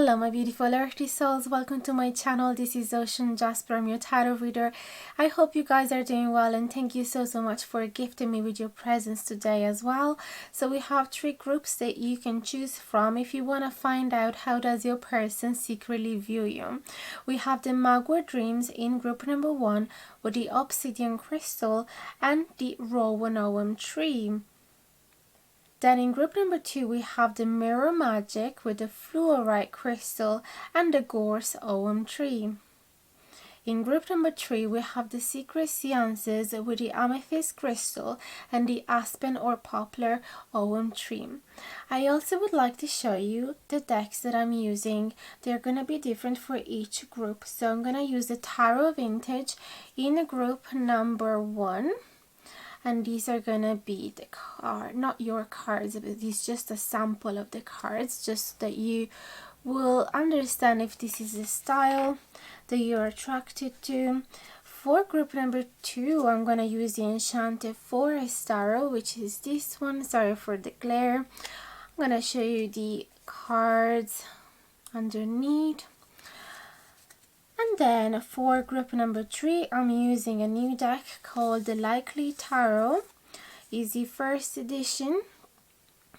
Hello my beautiful earthy souls, welcome to my channel. This is Ocean Jasper, I'm your tarot reader. I hope you guys are doing well and thank you so much for gifting me with your presence today as well. So we have 3 groups that you can choose from if you want to find out how does your person secretly view you. We have the Magua Dreams in group number 1 with the Obsidian Crystal and the Rowan tree. Then in group number 2 we have the Mirror Magic with the Fluorite Crystal and the Gorse Ogham tree. In group number 3 we have the Secret Seances with the Amethyst Crystal and the Aspen or Poplar Ogham tree. I also would like to show you the decks that I'm using. They're going to be different for each group. So I'm going to use the Tarot Vintage in group number 1. And these are gonna be the card, not your cards, but it's just a sample of the cards, just that you will understand if this is a style that you're attracted to. For group number 2, I'm gonna use the Enchanted Forest Tarot, which is this one. Sorry for the glare. I'm gonna show you the cards underneath. And then for group number 3, I'm using a new deck called the Likely Tarot. It's the first edition.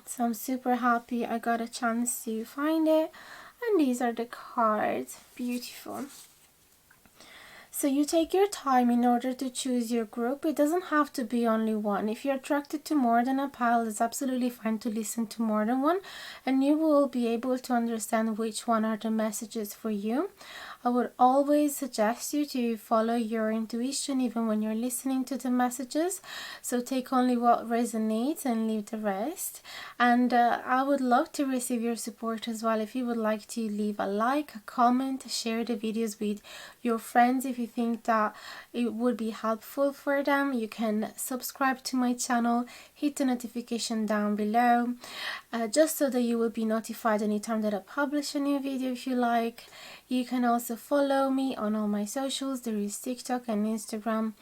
So I'm super happy I got a chance to find it. And these are the cards. Beautiful. So you take your time in order to choose your group. It doesn't have to be only one. If you're attracted to more than a pile, it's absolutely fine to listen to more than one. And you will be able to understand which one are the messages for you. I would always suggest you to follow your intuition even when you're listening to the messages. So take only what resonates and leave the rest. And I would love to receive your support as well. If you would like to leave a like, a comment, share the videos with your friends. If you think that it would be helpful for them, you can subscribe to my channel, hit the notification down below, just so that you will be notified anytime that I publish a new video if you like. You can also follow me on all my socials. There is TikTok and Instagram,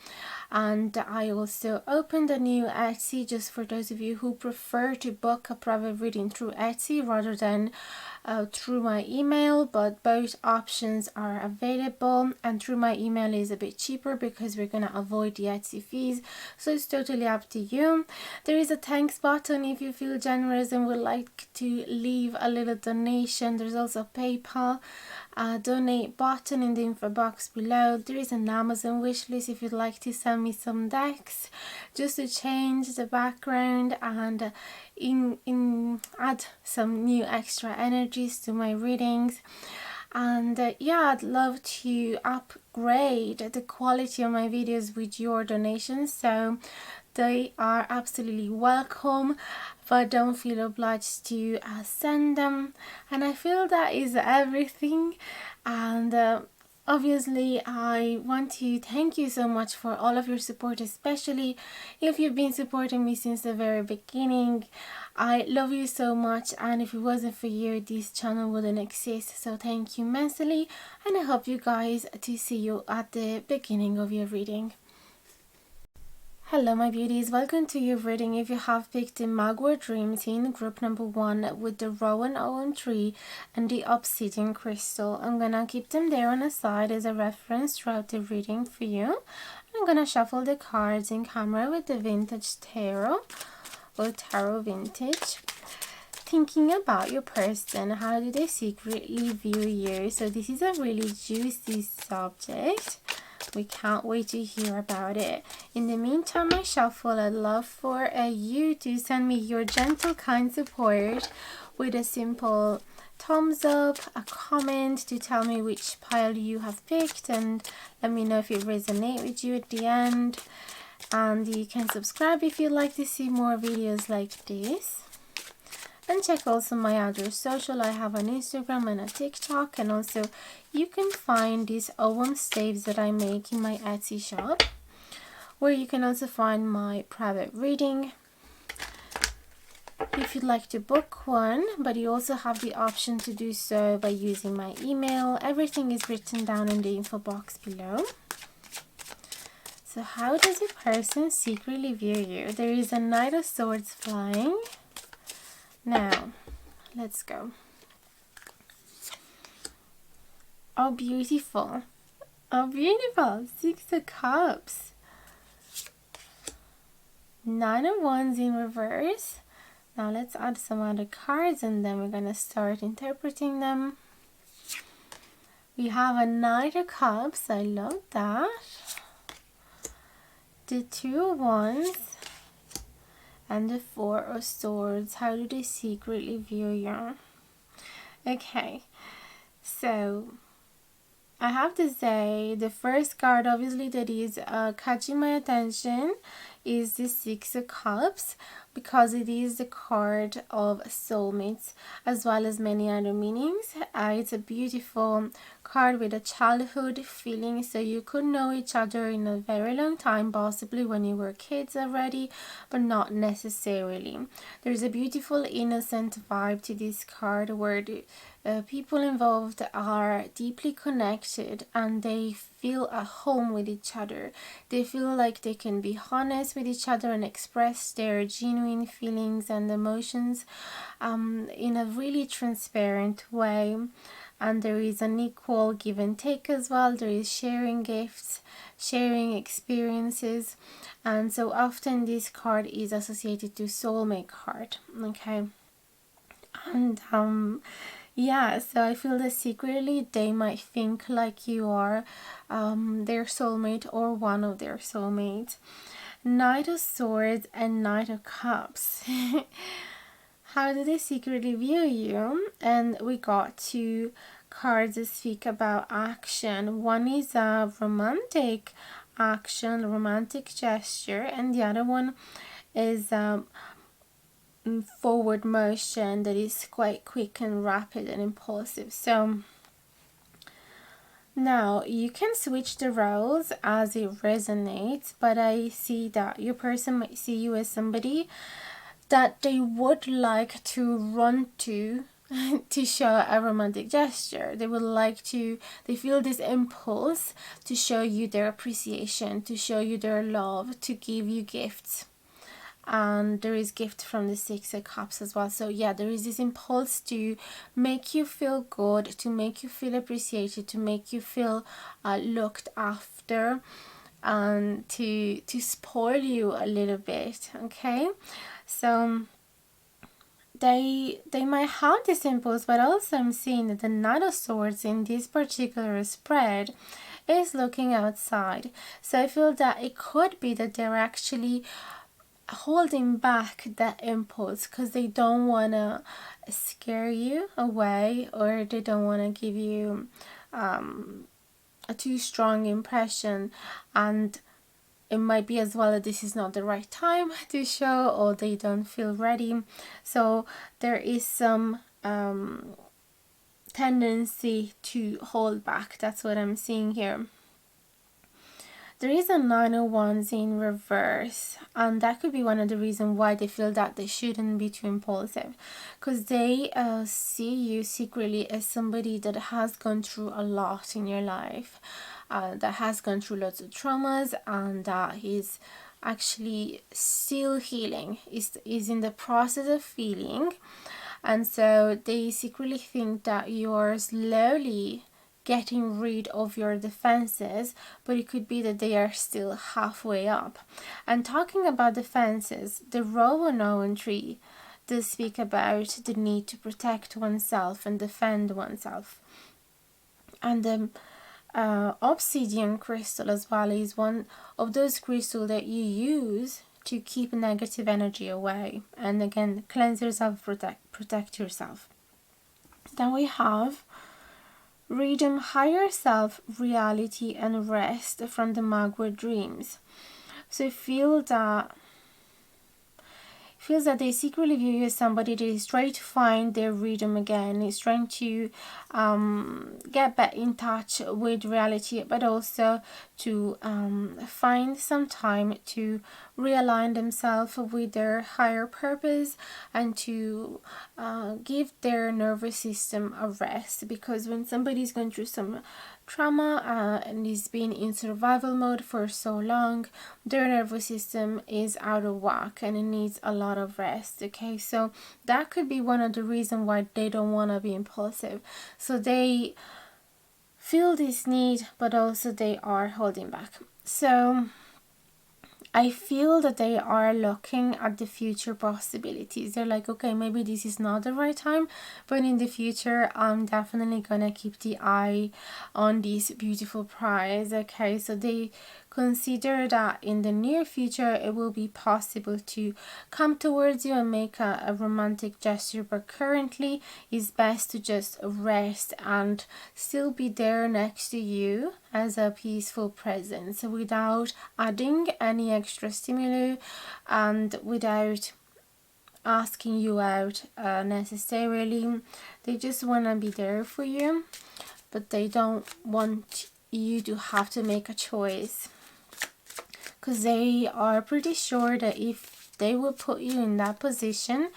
and I also opened a new Etsy just for those of you who prefer to book a private reading through Etsy rather than through my email, but both options are available, and through my email is a bit cheaper because we're gonna avoid the Etsy fees, so it's totally up to you. There is a thanks button if you feel generous and would like to leave a little donation. There's also a PayPal donate button in the info box below. There is an Amazon wishlist if you'd like to send me some decks just to change the background and add some new extra energies to my readings. And yeah, I'd love to upgrade the quality of my videos with your donations, so they are absolutely welcome, but don't feel obliged to send them. And I feel that is everything. And obviously I want to thank you so much for all of your support, especially if you've been supporting me since the very beginning. I love you so much, and if it wasn't for you, this channel wouldn't exist. So thank you immensely, and I hope you guys to see you at the beginning of your reading. Hello my beauties, welcome to your reading. If you have picked the Magua Dreams in group number 1 with the Rowan tree and the Obsidian Crystal, I'm gonna keep them there on the side as a reference throughout the reading for you. I'm gonna shuffle the cards in camera with the Vintage Tarot or Tarot Vintage. Thinking about your person, how do they secretly view you? So this is a really juicy subject. We can't wait to hear about it. In the meantime, I shuffle. I'd love for you to send me your gentle, kind support with a simple thumbs up, a comment to tell me which pile you have picked, and let me know if it resonates with you at the end. And you can subscribe if you'd like to see more videos like this. And check also my other social. I have an Instagram and a TikTok, and also you can find these Ogham staves that I make in my Etsy shop, where you can also find my private reading if you'd like to book one, but you also have the option to do so by using my email. Everything is written down in the info box below. So how does your person secretly view you? There is a Knight of Swords flying. Now, let's go. Oh, beautiful. Oh, beautiful. Six of Cups. Nine of Wands in reverse. Now let's add some other cards and then we're going to start interpreting them. We have a Knight of Cups. I love that. The Two of Wands. And the Four of Swords. How do they secretly view you? Okay. So I have to say the first card obviously that is catching my attention is the Six of Cups, because it is the card of soulmates as well as many other meanings. It's a beautiful card with a childhood feeling, so you could know each other in a very long time, possibly when you were kids already, but not necessarily. There's a beautiful innocent vibe to this card where the people involved are deeply connected and they feel at home with each other. They feel like they can be honest with each other and express their genuine feelings and emotions in a really transparent way. And there is an equal give and take as well. There is sharing gifts, sharing experiences, and so often this card is associated to soulmate card. Okay, and yeah, so I feel that secretly they might think like you are their soulmate or one of their soulmates. Knight of Swords and Knight of Cups. How do they secretly view you? And we got two cards that speak about action. One is a romantic action, romantic gesture, and the other one is forward motion that is quite quick and rapid and impulsive. So now you can switch the roles as it resonates, but I see that your person might see you as somebody that they would like to run to to show a romantic gesture. They would like to, they feel this impulse to show you their appreciation, to show you their love, to give you gifts. And there is gift from the Six of Cups as well. So yeah, there is this impulse to make you feel good, to make you feel appreciated, to make you feel looked after, and to spoil you a little bit. Okay, so they might have this impulse, but also I'm seeing that the Knight of Swords in this particular spread is looking outside. So I feel that it could be that they're actually holding back that impulse because they don't want to scare you away, or they don't want to give you a too strong impression. And it might be as well that this is not the right time to show, or they don't feel ready. So there is some tendency to hold back. That's what I'm seeing here. There is a Nine of Wands in reverse, and that could be one of the reasons why they feel that they shouldn't be too impulsive, because they see you secretly as somebody that has gone through a lot in your life, that has gone through lots of traumas, and that is actually still healing, is in the process of healing. And so they secretly think that you're slowly getting rid of your defenses, but it could be that they are still halfway up. And talking about defenses, the Rowan tree does speak about the need to protect oneself and defend oneself. And the obsidian crystal as well is one of those crystals that you use to keep negative energy away, and again cleanse yourself, protect yourself. Then we have freedom, higher self, reality, and rest from the Magua dreams. So I feel that feels that they secretly view you as somebody that is trying to find their rhythm again, is trying to get back in touch with reality, but also to find some time to realign themselves with their higher purpose, and to give their nervous system a rest. Because when somebody's going through some trauma and is been in survival mode for so long, their nervous system is out of whack and it needs a lot of rest. Okay, so that could be one of the reasons why they don't want to be impulsive. So they feel this need, but also they are holding back. So I feel that they are looking at the future possibilities. They're like, okay, maybe this is not the right time, but in the future, I'm definitely gonna keep the eye on this beautiful prize. Okay, so they consider that in the near future, it will be possible to come towards you and make a romantic gesture, but currently, it's best to just rest and still be there next to you as a peaceful presence without adding any extra stimuli and without asking you out necessarily. They just want to be there for you, but they don't want you to have to make a choice, because they are pretty sure that if they would put you in that position,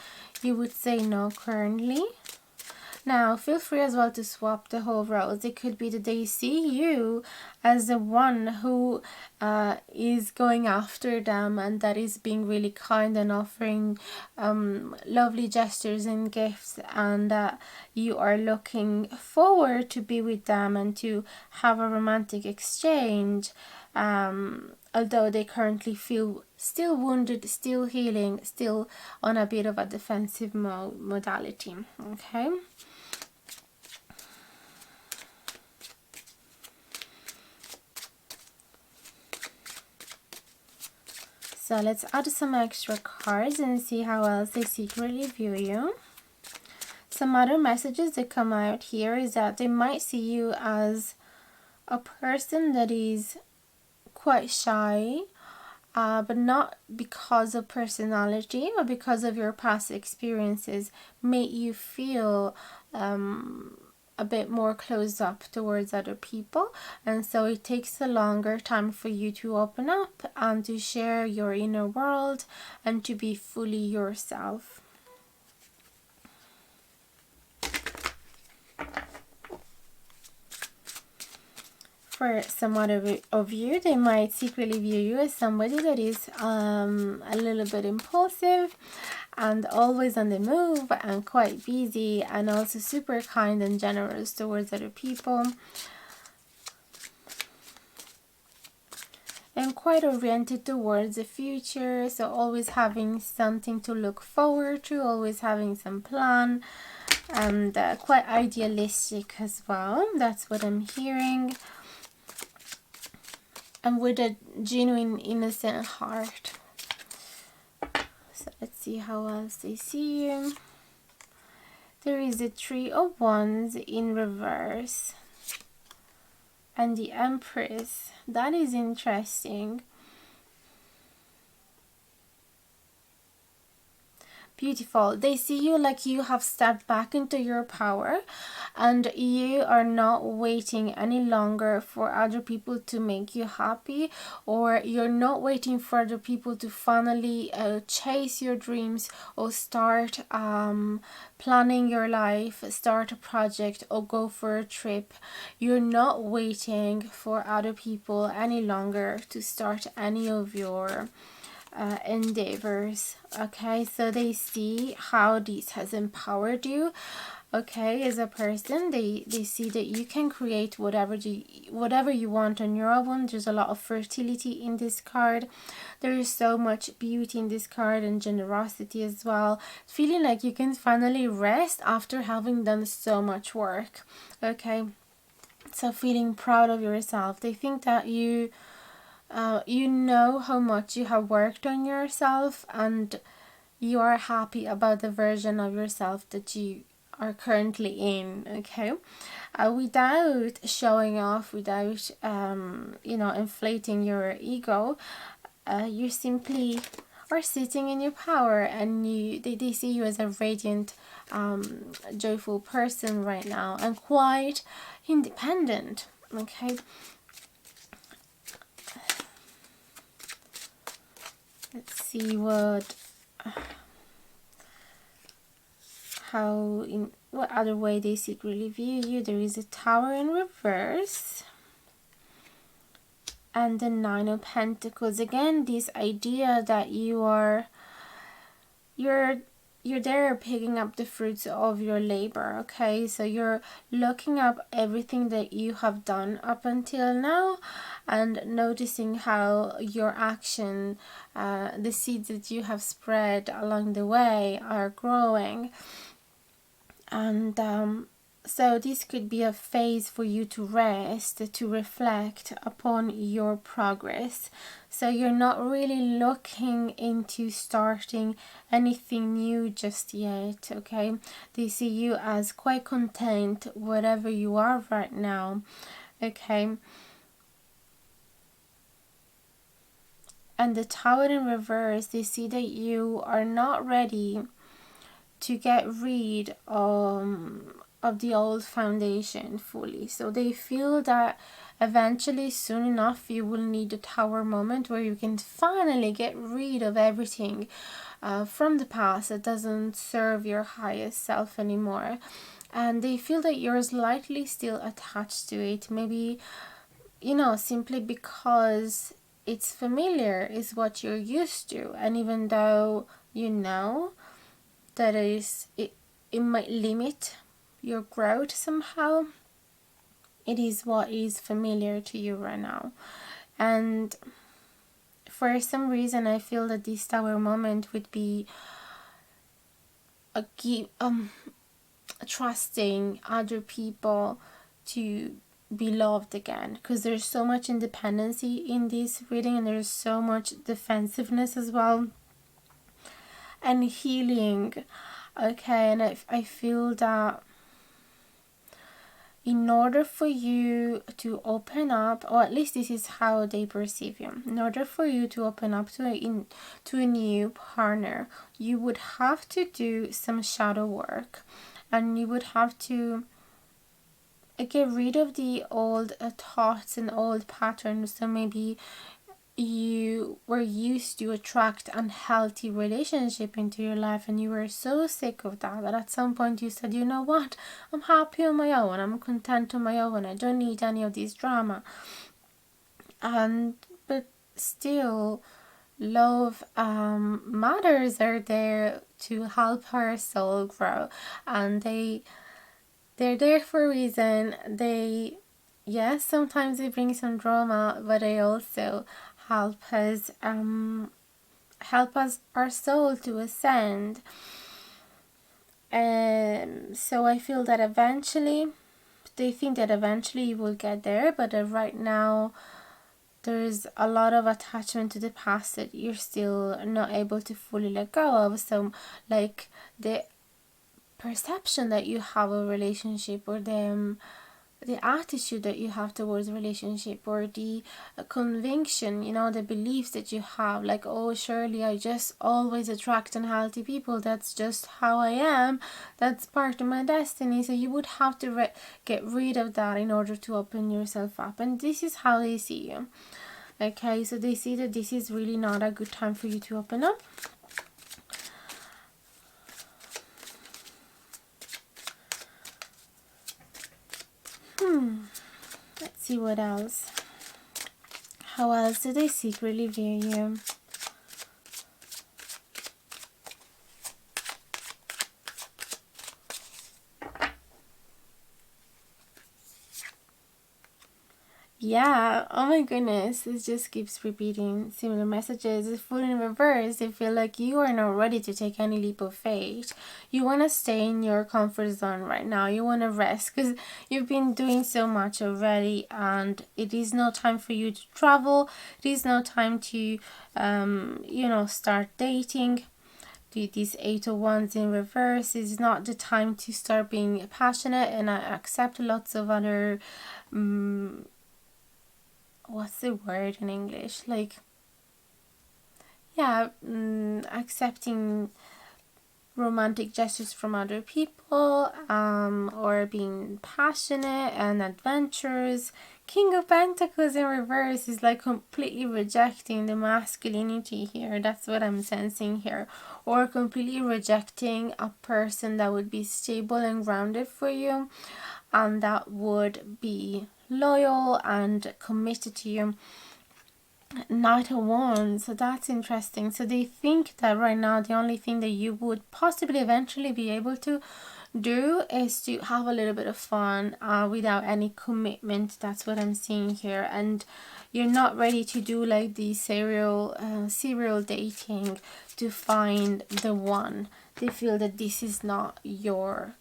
you would say no currently. Now, feel free as well to swap the whole roles. It could be that they see you as the one who is going after them and that is being really kind and offering lovely gestures and gifts, and you are looking forward to be with them and to have a romantic exchange. Although they currently feel still wounded, still healing, still on a bit of a defensive modality. Okay. So let's add some extra cards and see how else they secretly view you. Some other messages that come out here is that they might see you as a person that is quite shy, but not because of personality, but because of your past experiences make you feel a bit more closed up towards other people, and so it takes a longer time for you to open up and to share your inner world and to be fully yourself. For some other of you, they might secretly view you as somebody that is a little bit impulsive and always on the move and quite busy, and also super kind and generous towards other people, and quite oriented towards the future, so always having something to look forward to, always having some plan, and quite idealistic as well. That's what I'm hearing. And with a genuine innocent heart. So let's see how else they see you. There is the Three of Wands in reverse and the Empress. That is interesting. Beautiful. They see you like you have stepped back into your power and you are not waiting any longer for other people to make you happy, or you're not waiting for other people to finally chase your dreams or start planning your life, start a project or go for a trip. You're not waiting for other people any longer to start any of your endeavors. Okay, so they see how this has empowered you. Okay, as a person, they see that you can create whatever you want on your own. There's a lot of fertility in this card. There is so much beauty in this card and generosity as well. Feeling like you can finally rest after having done so much work. Okay, so feeling proud of yourself. They think that you know how much you have worked on yourself, and you are happy about the version of yourself that you are currently in. Okay, without showing off, without inflating your ego, you simply are sitting in your power, and they see you as a radiant, joyful person right now, and quite independent. Okay. Let's see what other way they secretly view you. There is a Tower in reverse and the Nine of Pentacles. Again, this idea that you're you're there picking up the fruits of your labor. Okay, so you're looking up everything that you have done up until now and noticing how your action, the seeds that you have spread along the way are growing. And so this could be a phase for you to rest, to reflect upon your progress. So you're not really looking into starting anything new just yet, okay? They see you as quite content whatever you are right now, okay? And the Tower in reverse, they see that you are not ready to get rid of the old foundation fully. So they feel that eventually, soon enough, you will need a Tower moment where you can finally get rid of everything from the past that doesn't serve your highest self anymore. And they feel that you're slightly still attached to it, maybe, simply because it's familiar, is what you're used to. And even though that it might limit your growth somehow, it is what is familiar to you right now. And for some reason, I feel that this Tower moment would be trusting other people to be loved again, because there's so much independency in this reading, and there's so much defensiveness as well, and healing. Okay, and I feel that in order for you to open up, or at least this is how they perceive you, in order for you to open up to a new partner, you would have to do some shadow work, and you would have to get rid of the old thoughts and old patterns. So maybe you were used to attract unhealthy relationship into your life, and you were so sick of that at some point you said, you know what, I'm happy on my own, I'm content on my own, I don't need any of this drama. But still, love matters are there to help our soul grow, and they're there for a reason. Yes, sometimes they bring some drama, but they also help us our soul to ascend. So I feel that eventually, they think that eventually you will get there, but right now there's a lot of attachment to the past that you're still not able to fully let go of. So like the perception that you have a relationship, or the attitude that you have towards a relationship, or the conviction, the beliefs that you have, like, oh, surely I just always attract unhealthy people, that's just how I am, that's part of my destiny. So you would have to get rid of that in order to open yourself up. And this is how they see you. Okay, so they see that this is really not a good time for you to open up. Let's see what else. How else do they secretly view you? Yeah, oh my goodness, it just keeps repeating similar messages. It's full in reverse. They feel like you are not ready to take any leap of faith. You want to stay in your comfort zone right now. You want to rest because you've been doing so much already, and it is no time for you to travel. It is no time to, start dating. These 8 of Wands in reverse is not the time to start being passionate and accept lots of other what's the word in English? Accepting romantic gestures from other people, or being passionate and adventurous. King of Pentacles in reverse is like completely rejecting the masculinity here. That's what I'm sensing here. Or completely rejecting a person that would be stable and grounded for you, and that would be loyal and committed to you. Knight of Wands, so that's interesting. So they think that right now the only thing that you would possibly eventually be able to do is to have a little bit of fun without any commitment. That's what I'm seeing here. And you're not ready to do like the serial dating to find the one. They feel that this is not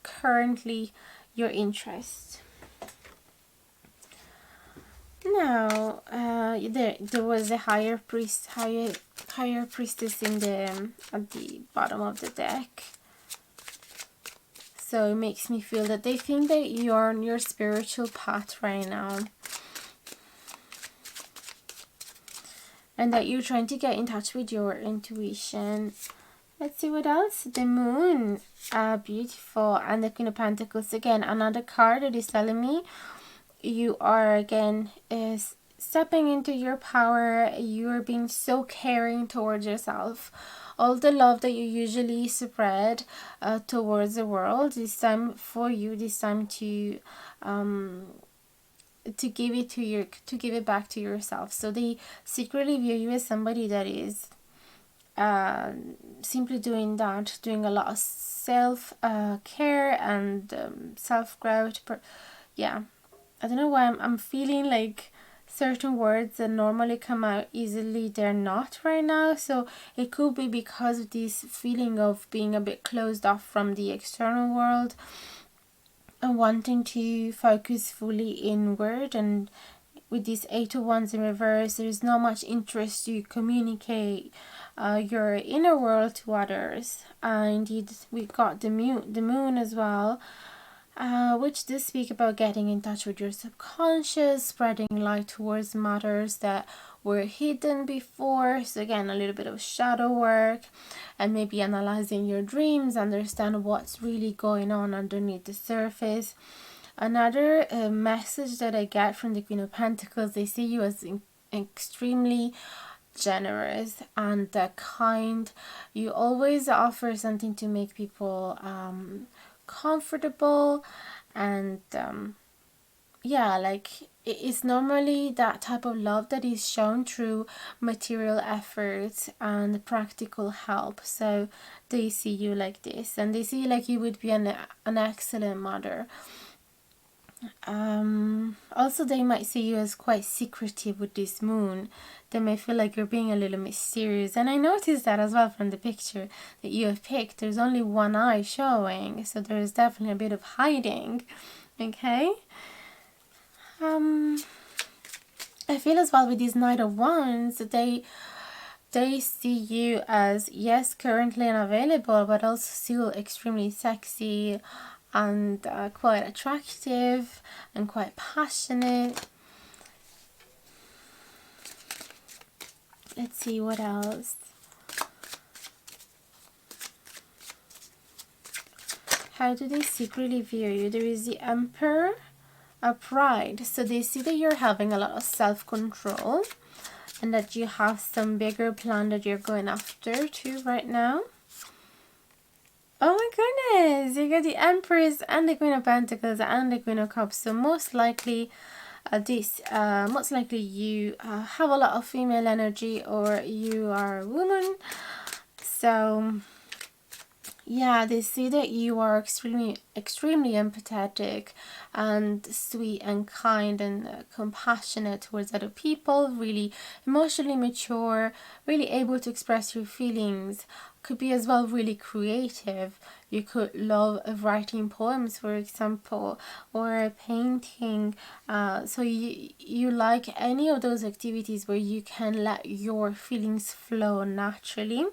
currently your interest. Now, there was a higher priestess in the at the bottom of the deck. So it makes me feel that they think that you're on your spiritual path right now, and that you're trying to get in touch with your intuition. Let's see what else. The Moon, beautiful, and the Queen of Pentacles. Again, another card that is telling me you are again is stepping into your power. You're being so caring towards yourself. All the love that you usually spread towards the world, this time for you, this time to give it back to yourself. So they secretly view you as somebody that is simply doing a lot of self care and self growth. Yeah, I don't know why I'm feeling like certain words that normally come out easily, they're not right now. So it could be because of this feeling of being a bit closed off from the external world and wanting to focus fully inward. And with this 8 of Wands in reverse, there's not much interest to communicate your inner world to others. Indeed, we got the moon as well, which does speak about getting in touch with your subconscious, spreading light towards matters that were hidden before. So again, a little bit of shadow work, and maybe analyzing your dreams, understand what's really going on underneath the surface. Another message that I get from the Queen of Pentacles, they see you as extremely generous and kind. You always offer something to make people comfortable, and yeah, like it's normally that type of love that is shown through material efforts and practical help. So they see you like this, and they see like you would be an excellent mother. Also, they might see you as quite secretive with this moon. They may feel like you're being a little mysterious, and I noticed that as well from the picture that you have picked. There's only one eye showing, so there's definitely a bit of hiding. Okay. I feel as well with this Knight of Wands, they see you as, yes, currently unavailable, but also still extremely sexy and quite attractive and quite passionate. Let's see what else. How do they secretly view you? There is the Emperor, a Pride. So they see that you're having a lot of self-control and that you have some bigger plan that you're going after too right now. Oh my goodness, you got the Empress and the Queen of Pentacles and the Queen of Cups. So most likely you have a lot of female energy, or you are a woman. So yeah, they see that you are extremely empathetic and sweet and kind and compassionate towards other people, really emotionally mature, really able to express your feelings. Could be as well really creative. You could love writing poems, for example, or painting. So you like any of those activities where you can let your feelings flow naturally.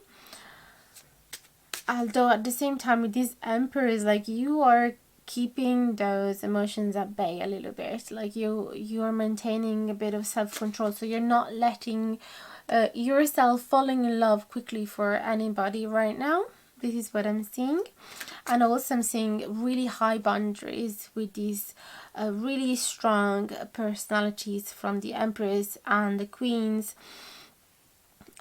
Although at the same time with this Emperor, is like you are keeping those emotions at bay a little bit. Like you are maintaining a bit of self-control, so you're not letting yourself falling in love quickly for anybody right now. This is what I'm seeing. And also I'm seeing really high boundaries with these really strong personalities from the Empress and the Queens.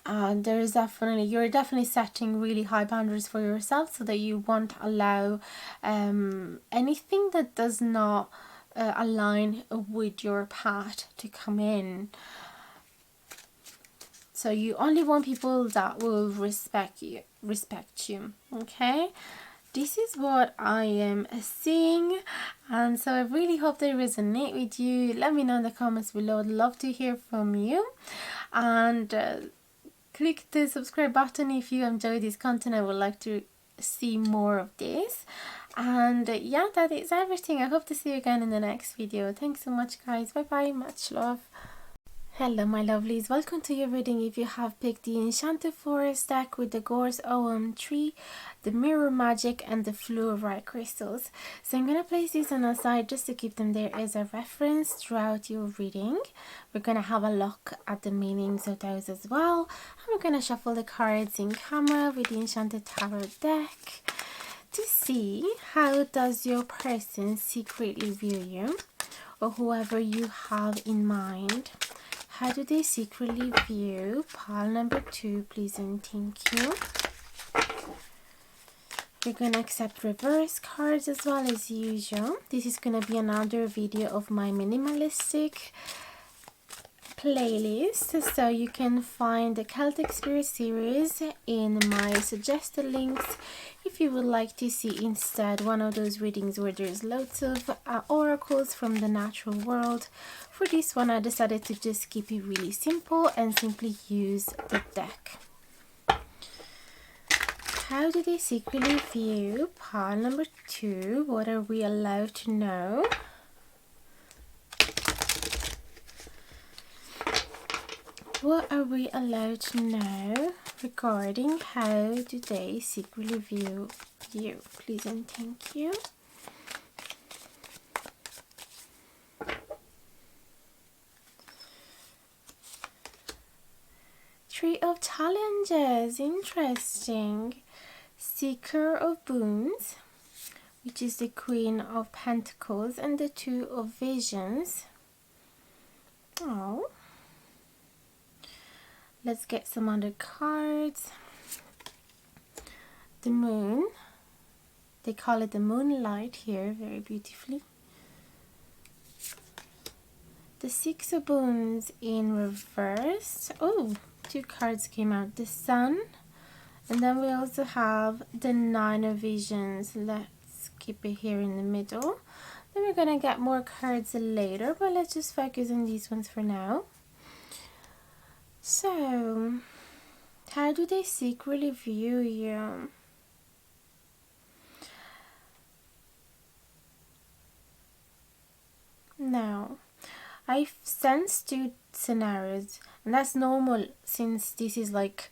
You're definitely setting really high boundaries for yourself, so that you won't allow anything that does not align with your path to come in. So you only want people that will respect you. Okay, this is what I am seeing, and so I really hope they resonate with you. Let me know in the comments below. I'd love to hear from you, and click the subscribe button if you enjoy this content. I would like to see more of this. And yeah, that is everything. I hope to see you again in the next video. Thanks so much, guys. Bye bye. Much love. Hello my lovelies, welcome to your reading. If you have picked the Enchanted Forest deck with the Gorse OM3, the Mirror Magic and the Fluorite crystals. So I'm going to place these on the side just to keep them there as a reference throughout your reading. We're going to have a look at the meanings of those as well. And we're going to shuffle the cards in camera with the Enchanted Tarot deck to see how does your person secretly view you, or whoever you have in mind. How do they secretly view pile number 2, please and thank you. We're going to accept reverse cards as well as usual. This is going to be another video of my minimalistic playlist, so you can find the Celtic Spirit series in my suggested links if you would like to see instead one of those readings where there's loads of oracles from the natural world. For this one I decided to just keep it really simple and simply use the deck. How do they secretly view pile number 2? What are we allowed to know? What are we allowed to know regarding how do they secretly view you? Please and thank you. Three of Challenges, interesting. Seeker of Boons, which is the Queen of Pentacles, and the Two of Visions. Oh. Let's get some other cards. The Moon. They call it the Moonlight here, very beautifully. The Six of Boons in reverse. Oh, 2 cards came out. The Sun. And then we also have the Nine of Visions. Let's keep it here in the middle. Then we're going to get more cards later, but let's just focus on these ones for now. So, how do they secretly view you? Now, I sense 2 scenarios, and that's normal since this is like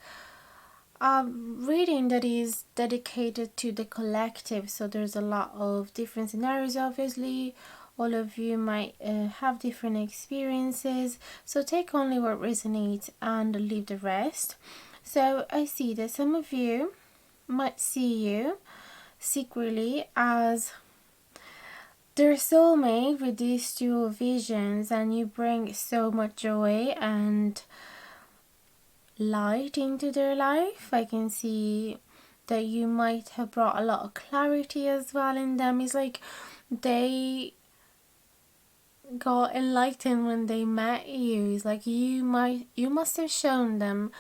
a reading that is dedicated to the collective. So there's a lot of different scenarios, obviously. All of you might have different experiences, so take only what resonates and leave the rest. So I see that some of you might see you secretly as their soulmate with these 2 visions, and you bring so much joy and light into their life. I can see that you might have brought a lot of clarity as well in them. It's like they got enlightened when they met you. It's like you must have shown them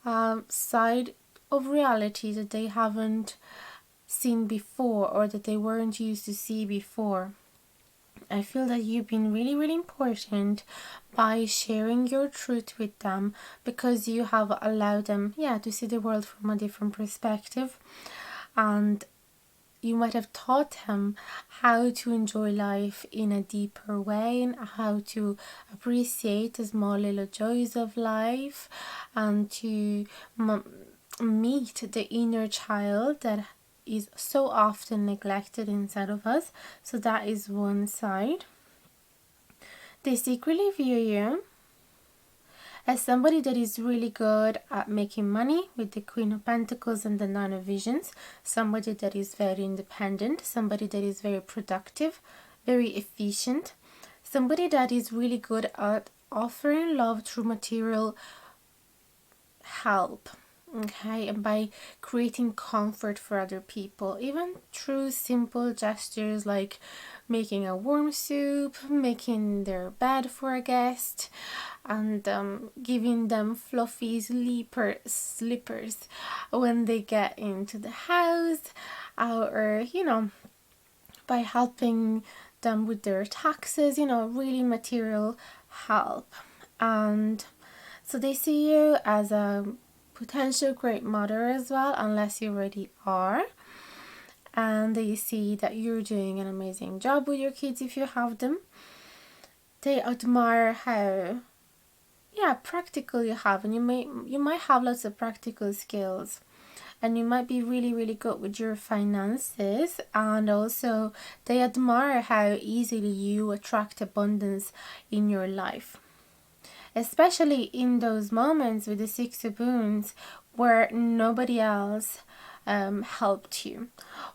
a side of reality that they haven't seen before, or that they weren't used to see before. I feel that you've been really, really important by sharing your truth with them, because you have allowed them, to see the world from a different perspective, and you might have taught them how to enjoy life in a deeper way, and how to appreciate the small little joys of life, and to meet the inner child that is so often neglected inside of us. So that is one side. They secretly view you as somebody that is really good at making money with the Queen of Pentacles and the Nine of Visions. Somebody that is very independent, somebody that is very productive, very efficient, somebody that is really good at offering love through material help, okay, and by creating comfort for other people, even through simple gestures like making a warm soup, making their bed for a guest, and giving them fluffy slippers when they get into the house, or by helping them with their taxes, really material help. And so they see you as a potential great mother as well, unless you already are. And they see that you're doing an amazing job with your kids if you have them. They admire how practical you have, and you might have lots of practical skills, and you might be really, really good with your finances. And also they admire how easily you attract abundance in your life, especially in those moments with the Six of Wands where nobody else helped you,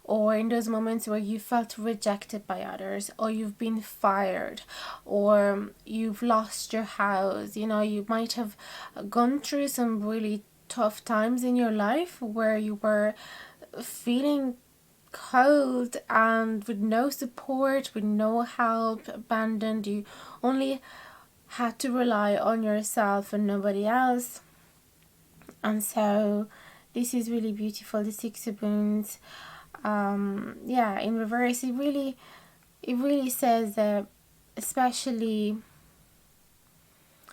or in those moments where you felt rejected by others, or you've been fired, or you've lost your house. You might have gone through some really tough times in your life where you were feeling cold and with no support, with no help, abandoned. You only had to rely on yourself and nobody else. And so this is really beautiful, the Six of Wands. In reverse, it really says that, especially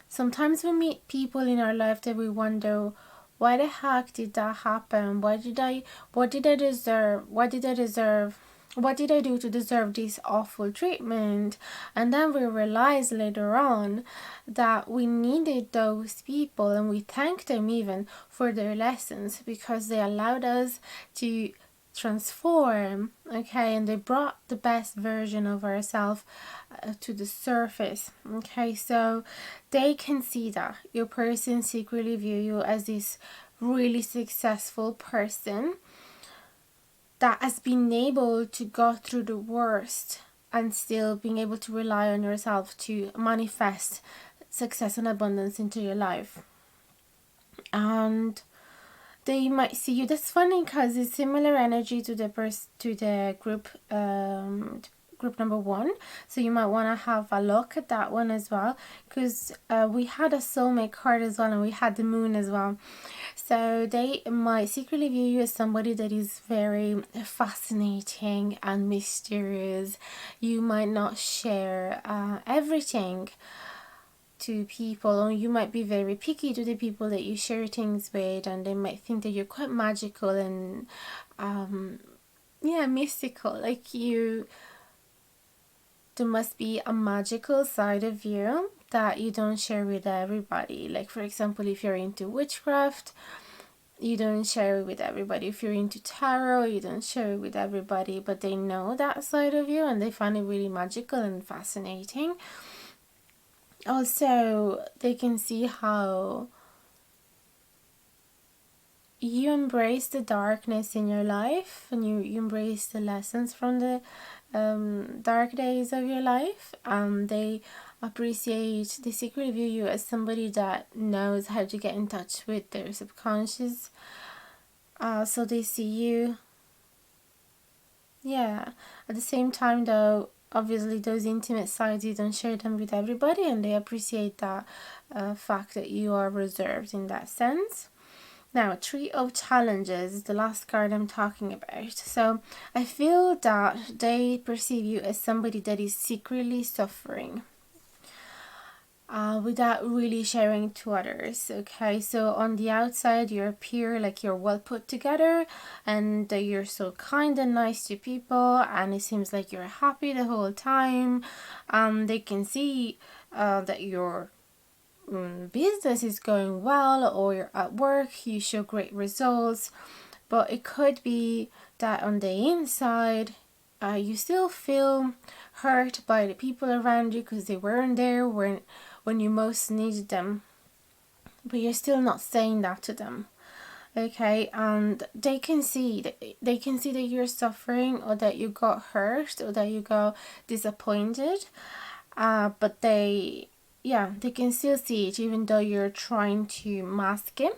sometimes we meet people in our life that we wonder, why the heck did that happen? What did I deserve? What did I do to deserve this awful treatment? And then we realize later on that we needed those people, and we thank them even for their lessons, because they allowed us to transform, okay, and they brought the best version of ourselves to the surface, okay. So they can see that your person secretly view you as this really successful person that has been able to go through the worst and still being able to rely on yourself to manifest success and abundance into your life. And they might see you. That's funny because it's similar energy to the group group number 1, so you might want to have a look at that one as well, because we had a soulmate card as well, and we had the moon as well. So they might secretly view you as somebody that is very fascinating and mysterious. You might not share everything to people, or you might be very picky to the people that you share things with, and they might think that you're quite magical and mystical, like there must be a magical side of you that you don't share with everybody. Like, for example, if you're into witchcraft, you don't share it with everybody. If you're into tarot, you don't share it with everybody, but they know that side of you and they find it really magical and fascinating. Also, they can see how you embrace the darkness in your life, and you embrace the lessons from the dark days of your life. They secretly view you as somebody that knows how to get in touch with their subconscious. So they see you. Yeah. At the same time, though, obviously those intimate sides, you don't share them with everybody, and they appreciate that fact that you are reserved in that sense. Now, Three of Challenges is the last card I'm talking about. So I feel that they perceive you as somebody that is secretly suffering without really sharing to others, okay. So on the outside you appear like you're well put together and that you're so kind and nice to people, and it seems like you're happy the whole time. They can see that your business is going well, or you're at work, you show great results, but it could be that on the inside you still feel hurt by the people around you because they weren't there when you most needed them, but you're still not saying that to them, okay. And they can see that you're suffering, or that you got hurt, or that you got disappointed, but they can still see it even though you're trying to mask it.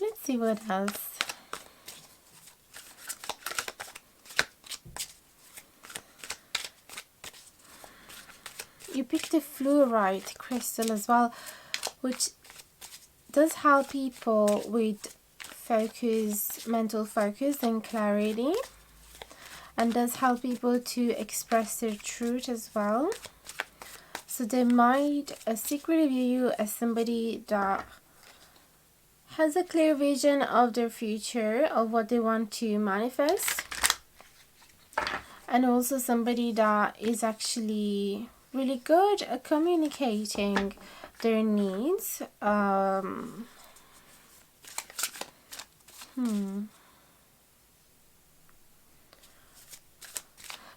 Let's see what else. you picked the fluorite crystal as well, which does help people with focus, mental focus and clarity, and does help people to express their truth as well. So they might secretly view you as somebody that has a clear vision of their future, of what they want to manifest, and also somebody that is actually really good at communicating their needs.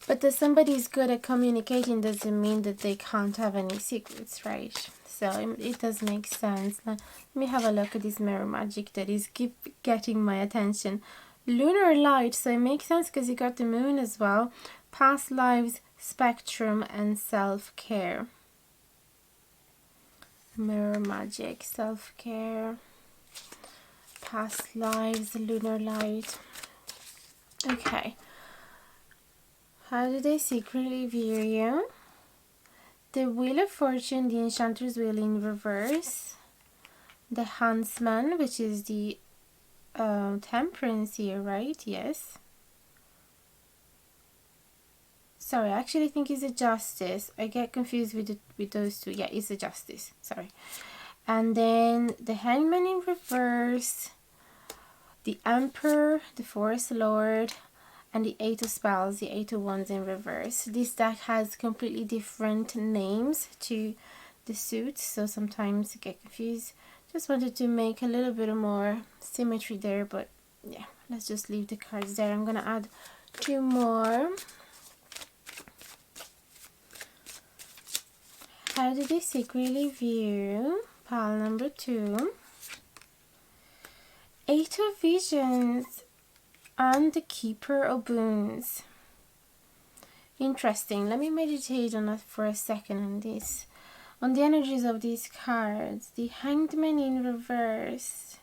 But that somebody is good at communicating doesn't mean that they can't have any secrets, right? So it does make sense. Now, let me have a look at this mirror magic that is keep getting my attention. Lunar light, so it makes sense because you got the moon as well. Past lives, spectrum, and self-care. Mirror magic, self-care, past lives, lunar light. Okay. How do they secretly view you? The Wheel of Fortune, the Enchanter's Wheel in reverse. The Huntsman, which is the Temperance here, right? Yes. Sorry, I actually think it's a Justice. I get confused with those two. Yeah, it's a Justice. Sorry. And then the Hangman in reverse. The Emperor, the Forest Lord, and the Eight of Spells, the Eight of Wands in reverse. This deck has completely different names to the suits, so sometimes you get confused. Just wanted to make a little bit more symmetry there, but yeah, let's just leave the cards there. I'm gonna add 2 more. How do they secretly view? Pile number 2. 8 of Visions and the Keeper of Boons. Interesting. Let me meditate on that for a second on this. On the energies of these cards. The Hanged Man in reverse.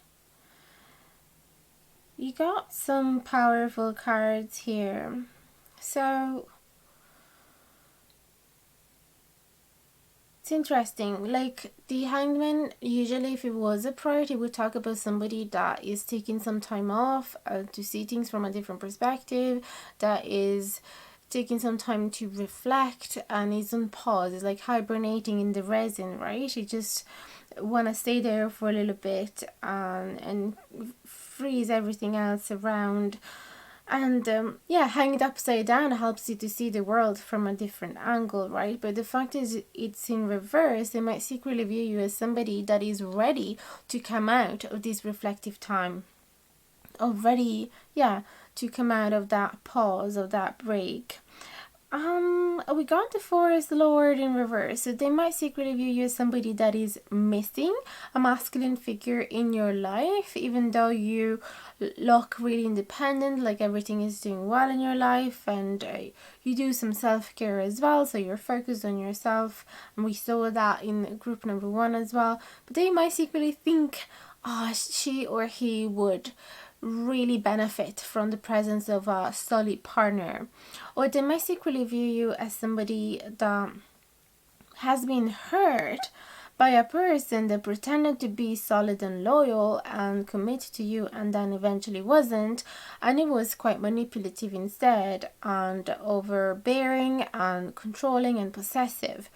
You got some powerful cards here. So it's interesting. Like the Hanged Man, usually if it was a priority, would talk about somebody that is taking some time off to see things from a different perspective, that is taking some time to reflect and is on pause. It's like hibernating in the resin, right? You just want to stay there for a little bit and freeze everything else around. And yeah, hanging upside down helps you to see the world from a different angle, right? But the fact is, it's in reverse. They might secretly view you as somebody that is ready to come out of this reflective time, or ready, yeah, to come out of that pause, of that break. We got the Forest Lord in reverse, so they might secretly view you as somebody that is missing a masculine figure in your life, even though you look really independent, like everything is doing well in your life, and you do some self-care as well, so you're focused on yourself, and we saw that in group number 1 as well. But they might secretly think, oh, she or he would really benefit from the presence of a solid partner, or they might secretly view you as somebody that has been hurt by a person that pretended to be solid and loyal and committed to you, and then eventually wasn't, and it was quite manipulative instead, and overbearing and controlling and possessive,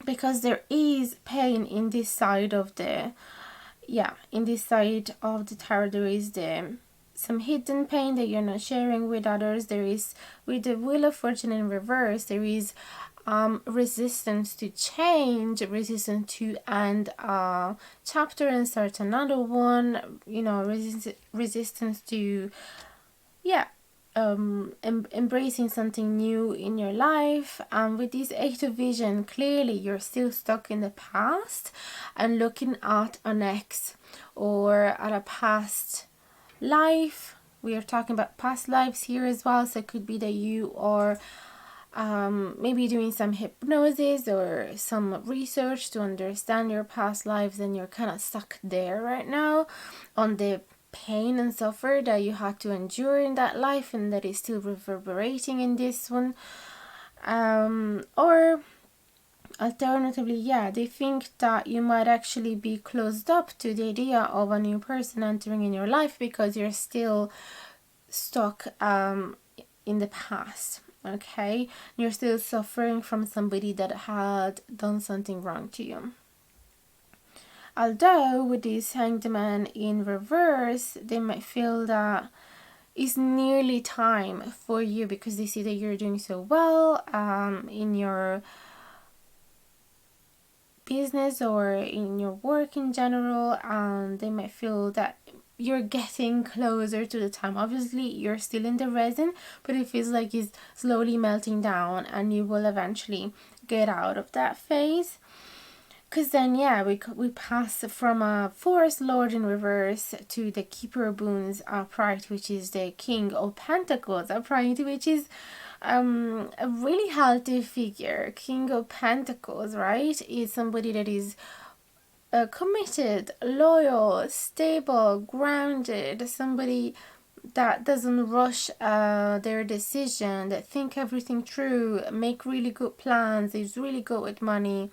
because there is pain in this side of the in this side of the tarot. There is some hidden pain that you're not sharing with others. There is, with the Wheel of Fortune in reverse, there is resistance to change, resistance to end a chapter and start another one, you know, resistance to embracing something new in your life. And with this 8 of Vision, clearly you're still stuck in the past and looking at an ex or at a past life. We are talking about past lives here as well, so it could be that you are maybe doing some hypnosis or some research to understand your past lives, and you're kind of stuck there right now on the pain and suffer that you had to endure in that life, and that is still reverberating in this one. Or Alternatively, yeah, they think that you might actually be closed up to the idea of a new person entering in your life because you're still stuck in the past. Okay, you're still suffering from somebody that had done something wrong to you. Although with this Hanged Man in reverse, they might feel that it's nearly time for you because they see that you're doing so well in your business or in your work in general, and they might feel that you're getting closer to the time. Obviously you're still in the resin, but it feels like it's slowly melting down and you will eventually get out of that phase. Because then, yeah, we pass from a Forest Lord in reverse to the Keeper of Boons upright, which is the King of Pentacles upright, which is a really healthy figure. King of Pentacles, right, is somebody that is committed, loyal, stable, grounded, somebody that doesn't rush their decision, that think everything through, make really good plans, is really good with money.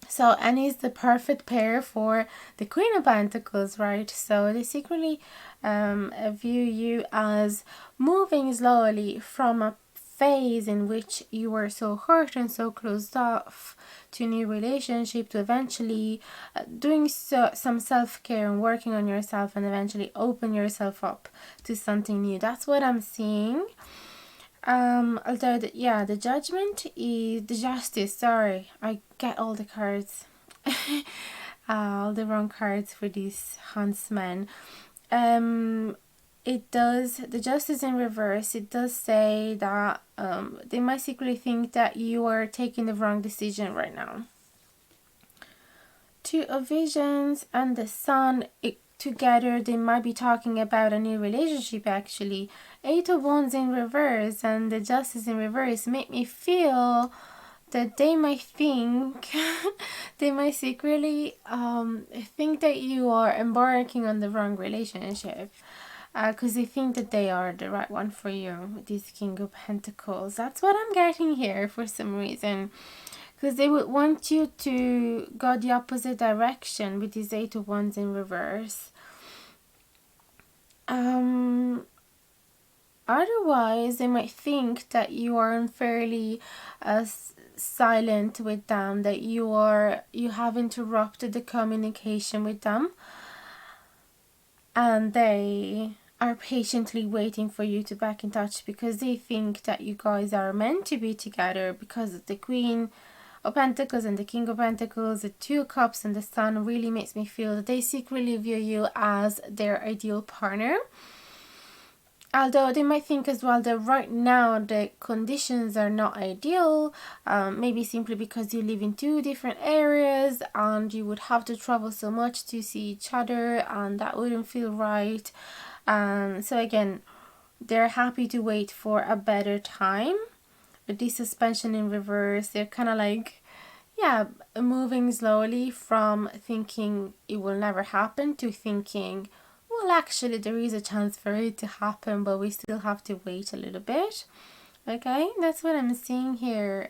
So, and he's the perfect pair for the Queen of Pentacles, right? So they secretly view you as moving slowly from a phase in which you were so hurt and so closed off to a new relationship, to eventually doing some self-care and working on yourself, and eventually open yourself up to something new. That's what I'm seeing. Although the Judgment is the Justice. Sorry, I get all the cards, all the wrong cards for these huntsmen. It does, the Justice in reverse, it does say that they might secretly think that you are taking the wrong decision right now. Two of Visions and the Sun, together they might be talking about a new relationship actually. Eight of Wands in reverse and the Justice in reverse make me feel that they might think they might secretly think that you are embarking on the wrong relationship because they think that they are the right one for you with this King of Pentacles. That's what I'm getting here for some reason, because they would want you to go the opposite direction with this Eight of Wands in reverse. Otherwise, they might think that you are unfairly silent with them, that you have interrupted the communication with them, and they are patiently waiting for you to back in touch because they think that you guys are meant to be together because of the Queen of Pentacles and the King of Pentacles. The Two of Cups and the Sun really makes me feel that they secretly view you as their ideal partner. Although they might think as well that right now the conditions are not ideal, maybe simply because you live in two different areas and you would have to travel so much to see each other, and that wouldn't feel right. So again, they're happy to wait for a better time. With this suspension in reverse, they're kind of like, yeah, moving slowly from thinking it will never happen to thinking, well, actually there is a chance for it to happen, but we still have to wait a little bit. Okay, that's what I'm seeing here.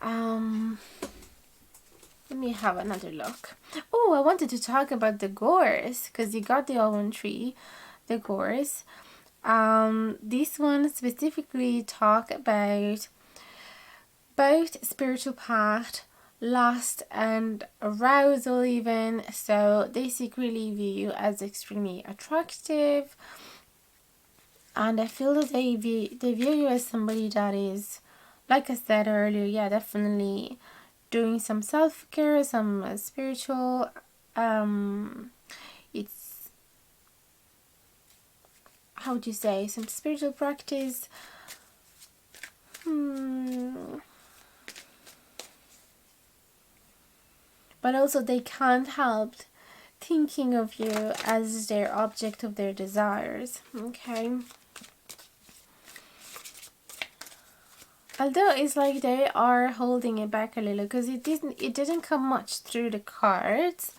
Let me have another look. Oh, I wanted to talk about the Gores, because you got the almond tree, the Gores. This one specifically talk about both spiritual path, lust and arousal even. So they secretly view you as extremely attractive, and I feel that they view you as somebody that is, like I said earlier, yeah, definitely doing some self-care, some spiritual it's, how would you say, some spiritual practice. But also they can't help thinking of you as their object of their desires. Okay. Although it's like they are holding it back a little because it didn't come much through the cards.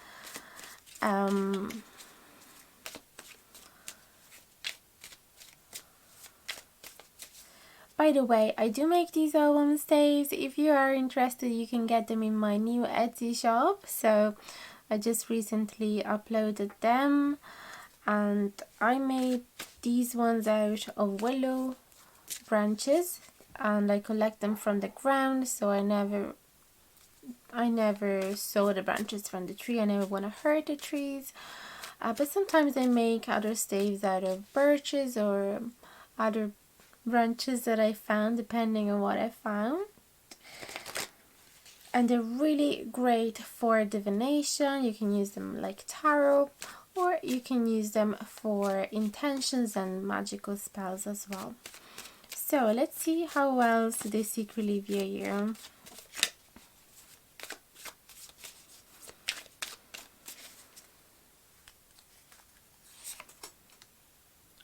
By by the way, I do make these album staves. If you are interested, you can get them in my new Etsy shop. So I just recently uploaded them, and I made these ones out of willow branches, and I collect them from the ground, so I never saw the branches from the tree. I never want to hurt the trees. But sometimes I make other staves out of birches or other branches that I found, depending on what I found. And they're really great for divination. You can use them like tarot, or you can use them for intentions and magical spells as well. So let's see how else they secretly view you.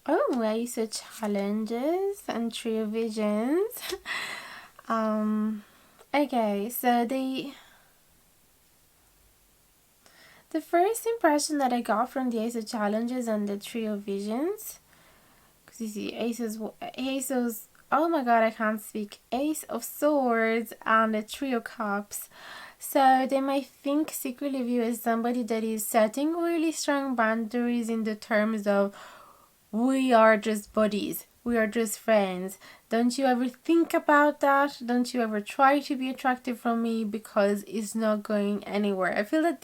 Oh, I saw challenges and trio visions. Okay, so the first impression that I got from the Ace of Challenges and the trio visions, because you see Aces, oh my god, I can't speak, Ace of Swords and the Trio Cups. So they might think secretly of you as somebody that is setting really strong boundaries in the terms of, we are just buddies, we are just friends. Don't you ever think about that? Don't you ever try to be attractive from me, because it's not going anywhere. I feel that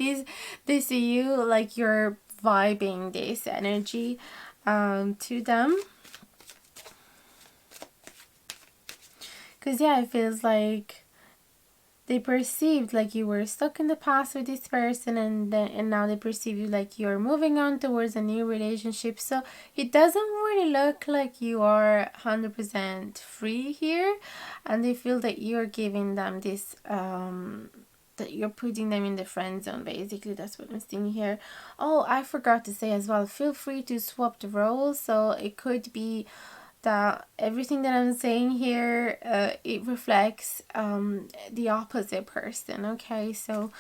they see you like you're vibing this energy to them. Because yeah, it feels like they perceived like you were stuck in the past with this person, and now they perceive you like you're moving on towards a new relationship. So it doesn't really look like you are 100% free here, and they feel that you're giving them this that you're putting them in the friend zone. Basically, that's what I'm seeing here. Oh, I forgot to say as well, feel free to swap the roles. So it could be that everything that I'm saying here, it reflects the opposite person. Okay, so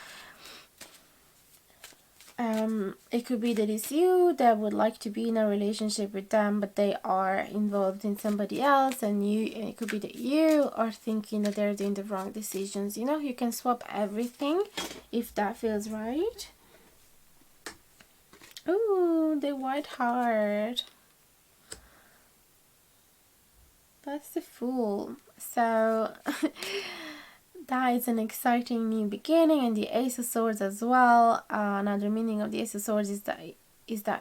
it could be that it's you that would like to be in a relationship with them, but they are involved in somebody else, and it could be that you are thinking that they're doing the wrong decisions. You know, you can swap everything if that feels right. Ooh, the White Heart. That's the Fool. So that is an exciting new beginning, and the Ace of Swords as well. Another meaning of the Ace of Swords is that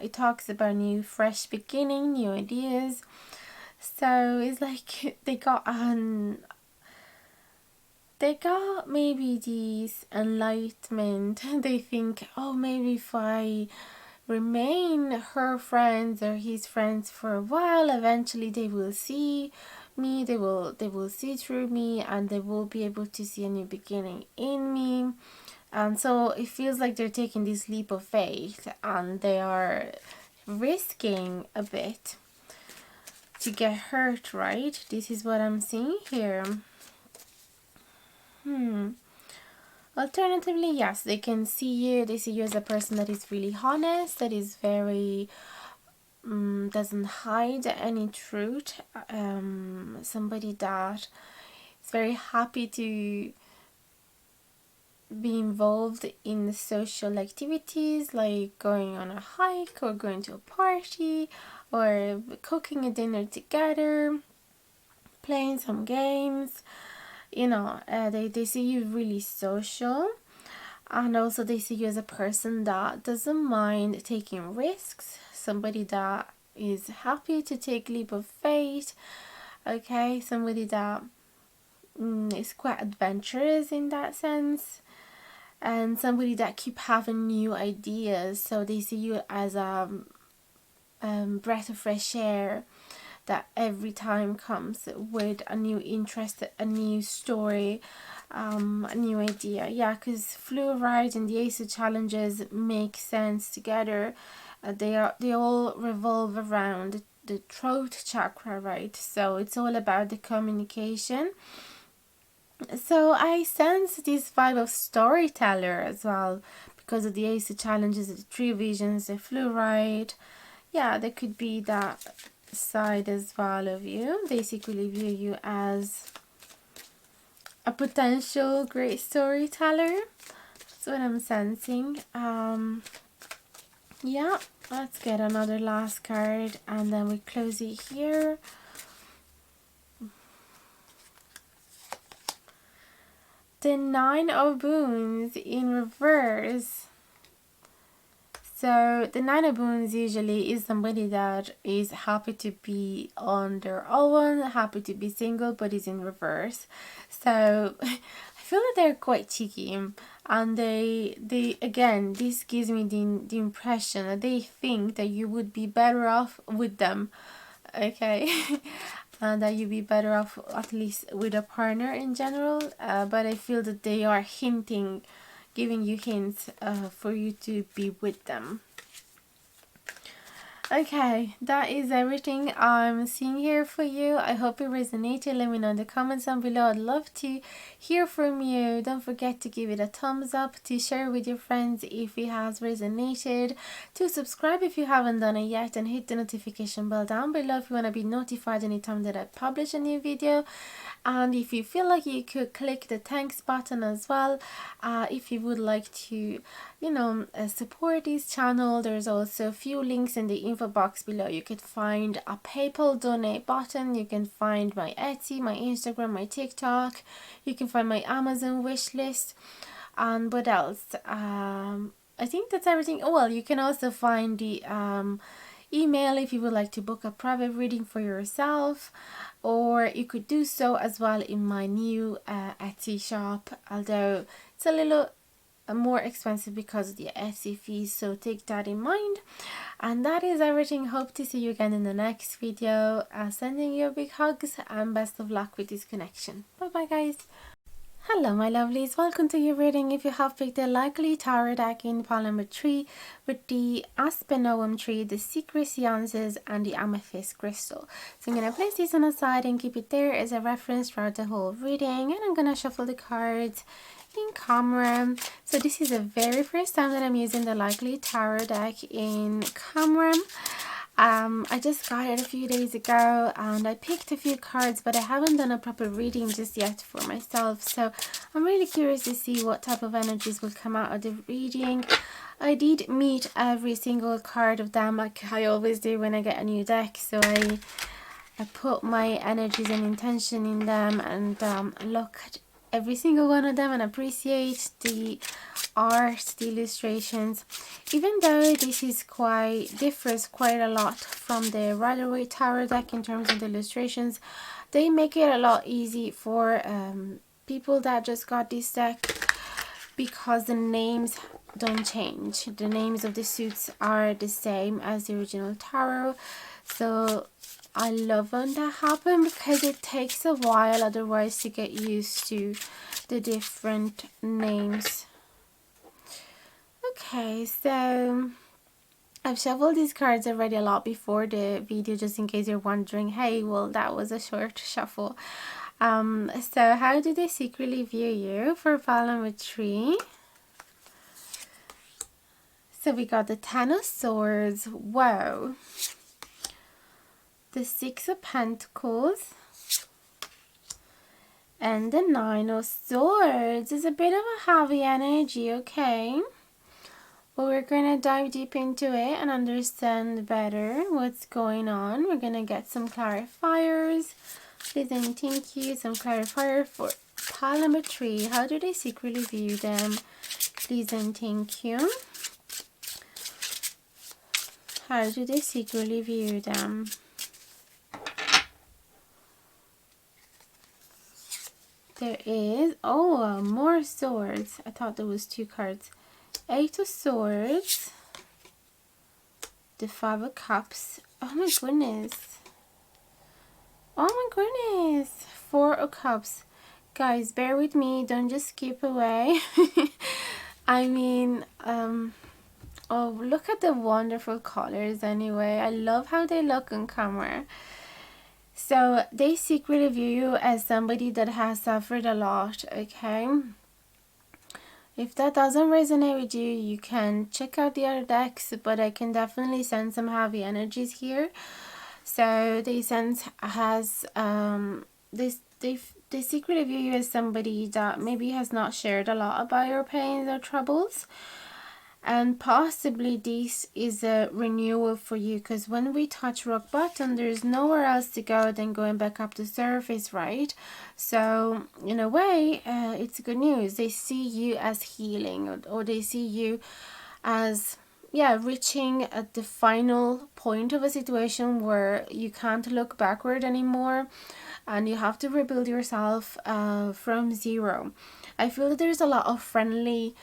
it talks about new, fresh beginning, new ideas. So it's like they got maybe this enlightenment. They think, oh, maybe if I remain her friends or his friends for a while, eventually they will see me, they will see through me, and they will be able to see a new beginning in me. And so it feels like they're taking this leap of faith, and they are risking a bit to get hurt, right? This is what I'm seeing here. Alternatively, yes, they can see you. They see you as a person that is really honest, that is very doesn't hide any truth. Somebody that is very happy to be involved in social activities, like going on a hike or going to a party or cooking a dinner together, playing some games. You know, they see you really social, and also they see you as a person that doesn't mind taking risks, somebody that is happy to take leap of faith. Okay, somebody that is quite adventurous in that sense, and somebody that keep having new ideas. So they see you as a breath of fresh air that every time comes with a new interest, a new story, a new idea. Yeah, because fluoride and the Ace of Challenges make sense together. They all revolve around the throat chakra, right? So it's all about the communication. So I sense this vibe of storyteller as well, because of the Ace of Challenges, the three visions, the fluoride. Yeah, there could be that side as well of you. They secretly view you as a potential great storyteller. That's what I'm sensing. Yeah, let's get another last card and then we close it here. The Nine of Wands in reverse. So the Nine of Wands usually is somebody that is happy to be on their own, happy to be single, but is in reverse. So I feel that they're quite cheeky, and they again, this gives me the impression that they think that you would be better off with them, okay. And that you'd be better off at least with a partner in general, but I feel that they are hinting, giving you hints for you to be with them. Okay, that is everything I'm seeing here for you. I hope it resonated. Let me know in the comments down below. I'd love to hear from you. Don't forget to give it a thumbs up, to share with your friends if it has resonated, to subscribe if you haven't done it yet, and hit the notification bell down below if you want to be notified anytime that I publish a new video. And if you feel like you could click the thanks button as well, if you would like to, support this channel. There's also a few links in the info box below. You could find a PayPal donate button, you can find my Etsy, my Instagram, my TikTok, you can find my Amazon wish list, and what else, I think that's everything. Oh well, you can also find the email if you would like to book a private reading for yourself, or you could do so as well in my new Etsy shop, although it's a little more expensive because of the Etsy fees, so take that in mind. And that is everything. Hope to see you again in the next video. Sending you big hugs and best of luck with this connection. Bye bye guys. Hello my lovelies, welcome to your reading. If you have picked a likely tarot deck in pile number 3 with the Aspen tree, the secret seances and the amethyst crystal. So I'm going to place this on the side and keep it there as a reference throughout the whole reading, and I'm going to shuffle the cards in camera. So this is the very first time that I'm using the likely tarot deck in camera. I just got it a few days ago and I picked a few cards, but I haven't done a proper reading just yet for myself, so I'm really curious to see what type of energies will come out of the reading. I did meet every single card of them like I always do when I get a new deck, so I put my energies and intention in them and look at every single one of them and appreciate the art, the illustrations. Even though this is differs quite a lot from the Rider-Waite tarot deck in terms of the illustrations, they make it a lot easy for people that just got this deck, because the names don't change. The names of the suits are the same as the original tarot, so I love when that happens because it takes a while otherwise to get used to the different names. Okay, so I've shuffled these cards already a lot before the video, just in case you're wondering. Hey, well, that was a short shuffle. So how do they secretly view you for pile number 3? So we got the 10 of Swords. Whoa. The 6 of Pentacles and the 9 of Swords. Is a bit of a heavy energy, okay, but we're gonna dive deep into it and understand better what's going on. We're gonna get some clarifiers, please and thank you. Some clarifier for pile number 3. How do they secretly view them, please and thank you. How do they secretly view them? There is, oh, more swords. I thought there was 2 cards. 8 of Swords. The 5 of Cups. Oh my goodness. Oh my goodness. 4 of Cups. Guys, bear with me. Don't just skip away. I mean, oh, look at the wonderful colors anyway. I love how they look on camera. So they secretly view you as somebody that has suffered a lot, okay? If that doesn't resonate with you, you can check out the other decks, but I can definitely sense some heavy energies here. So they sense has they secretly view you as somebody that maybe has not shared a lot about your pains or troubles. And possibly this is a renewal for you, because when we touch rock bottom, there's nowhere else to go than going back up to surface, right? So in a way, it's good news. They see you as healing, or they see you as, yeah, reaching at the final point of a situation where you can't look backward anymore and you have to rebuild yourself from zero. I feel that there's a lot of friendly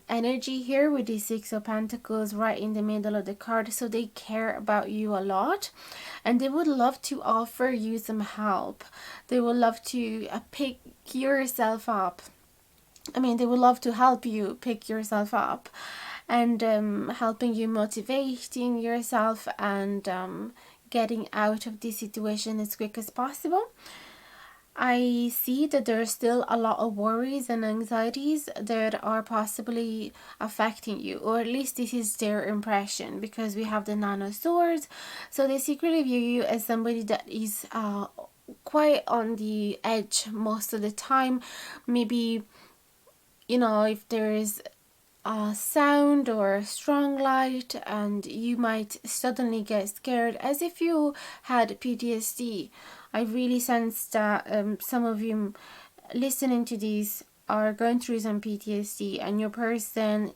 energy here with the Six of Pentacles right in the middle of the card. So they care about you a lot, and they would love to offer you some help. They would love to pick yourself up. I mean, they would love to help you pick yourself up, and helping you, motivating yourself, and getting out of this situation as quick as possible. I see that there's still a lot of worries and anxieties that are possibly affecting you, or at least this is their impression, because we have the Nine of Swords. So they secretly view you as somebody that is quite on the edge most of the time. Maybe, you know, if there is a sound or a strong light, and you might suddenly get scared as if you had PTSD. I really sense that some of you listening to these are going through some PTSD, and your person